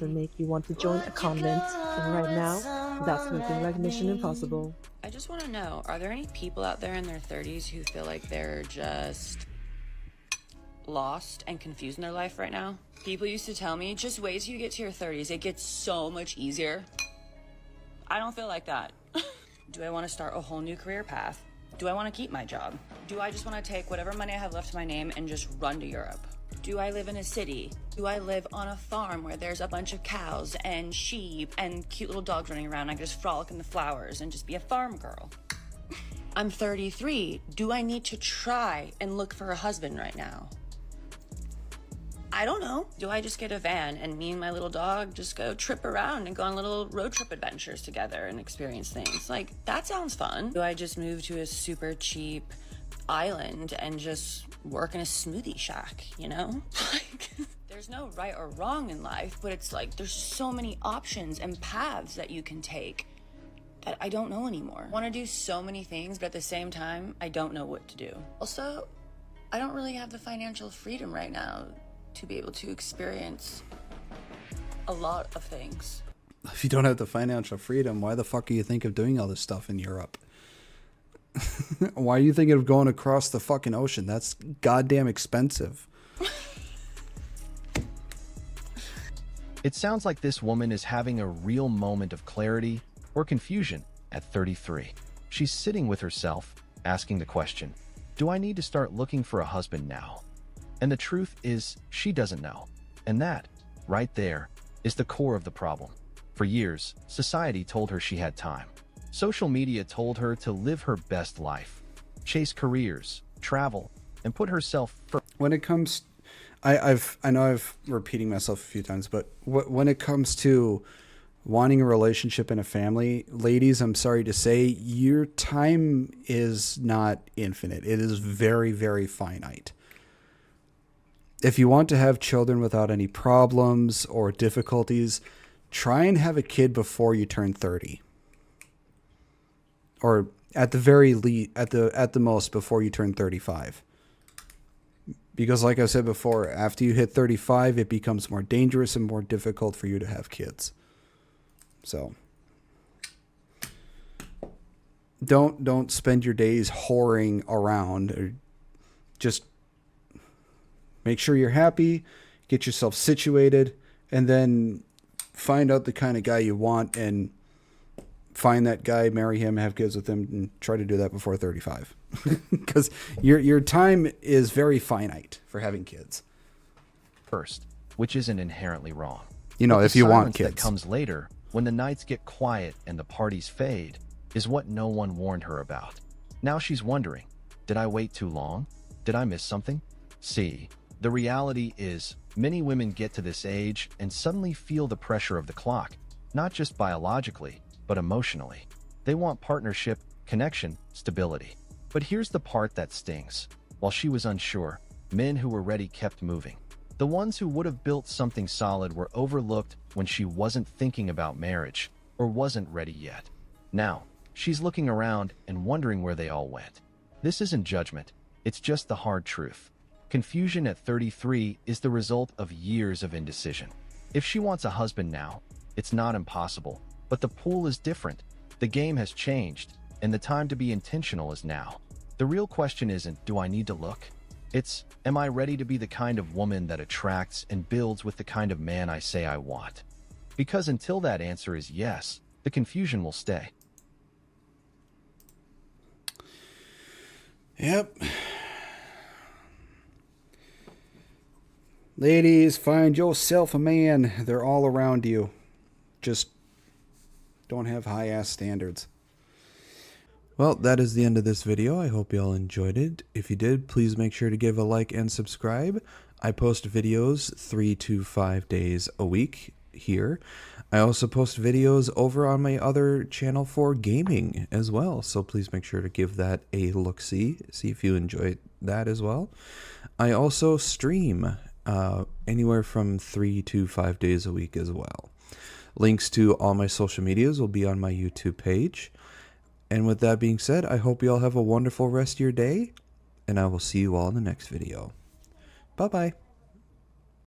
make you want to join a convent. And right now, that's looking like Mission Impossible.
I just want to know, are there any people out there in their 30s who feel like they're just lost and confused in their life right now? People used to tell me, just wait till you get to your 30s. It gets so much easier. I don't feel like that. Do I want to start a whole new career path? Do I want to keep my job? Do I just want to take whatever money I have left to my name and just run to Europe? Do I live in a city? Do I live on a farm where there's a bunch of cows and sheep and cute little dogs running around? I can just frolic in the flowers and just be a farm girl. I'm 33. Do I need to try and look for a husband right now? I don't know. Do I just get a van and me and my little dog just go trip around and go on little road trip adventures together and experience things? Like, that sounds fun. Do I just move to a super cheap island and just work in a smoothie shack, you know? Like, there's no right or wrong in life, but it's like there's so many options and paths that you can take that I don't know anymore. I want to do so many things, but at the same time, I don't know what to do. Also, I don't really have the financial freedom right now to be able to experience a lot of things.
If you don't have the financial freedom, why the fuck are you think of doing all this stuff in Europe? Why are you thinking of going across the fucking ocean? That's goddamn expensive.
It sounds like this woman is having a real moment of clarity or confusion at 33. She's sitting with herself, asking the question, do I need to start looking for a husband now? And the truth is, she doesn't know. And that, right there, is the core of the problem. For years, society told her she had time. Social media told her to live her best life, chase careers, travel, and put herself first.
When it comes, I know I've repeating myself a few times, but when it comes to wanting a relationship and a family, ladies, I'm sorry to say, your time is not infinite. It is very, very finite. If you want to have children without any problems or difficulties, try and have a kid before you turn 30. Or at the very least, at the most, before you turn 35. Because like I said before, after you hit 35, it becomes more dangerous and more difficult for you to have kids. So don't spend your days whoring around. Or just make sure you're happy, get yourself situated, and then find out the kind of guy you want and find that guy, marry him, have kids with him, and try to do that before 35. Because your time is very finite for having kids.
First, which isn't inherently wrong.
You know,
But
if
the
you want
silence
kids.
that comes later, when the nights get quiet and the parties fade, is what no one warned her about. Now she's wondering, did I wait too long? Did I miss something? See, the reality is, many women get to this age and suddenly feel the pressure of the clock, not just biologically, but emotionally. They want partnership, connection, stability. But here's the part that stings. While she was unsure, men who were ready kept moving. The ones who would have built something solid were overlooked when she wasn't thinking about marriage or wasn't ready yet. Now, she's looking around and wondering where they all went. This isn't judgment, it's just the hard truth. Confusion at 33 is the result of years of indecision. If she wants a husband now, it's not impossible, but the pool is different. The game has changed, and the time to be intentional is now. The real question isn't, do I need to look? It's, am I ready to be the kind of woman that attracts and builds with the kind of man I say I want? Because until that answer is yes, the confusion will stay.
Yep. Ladies, find yourself a man. They're all around you. Just don't have high-ass standards. Well, that is the end of this video. I hope you all enjoyed it. If you did, please make sure to give a like and subscribe. I post videos 3 to 5 days a week here. I also post videos over on my other channel for gaming as well, so please make sure to give that a look-see, see if you enjoy that as well. I also stream anywhere from 3 to 5 days a week as well. Links to all my social medias will be on my YouTube page. And with that being said, I hope you all have a wonderful rest of your day, and I will see you all in the next video. Bye-bye.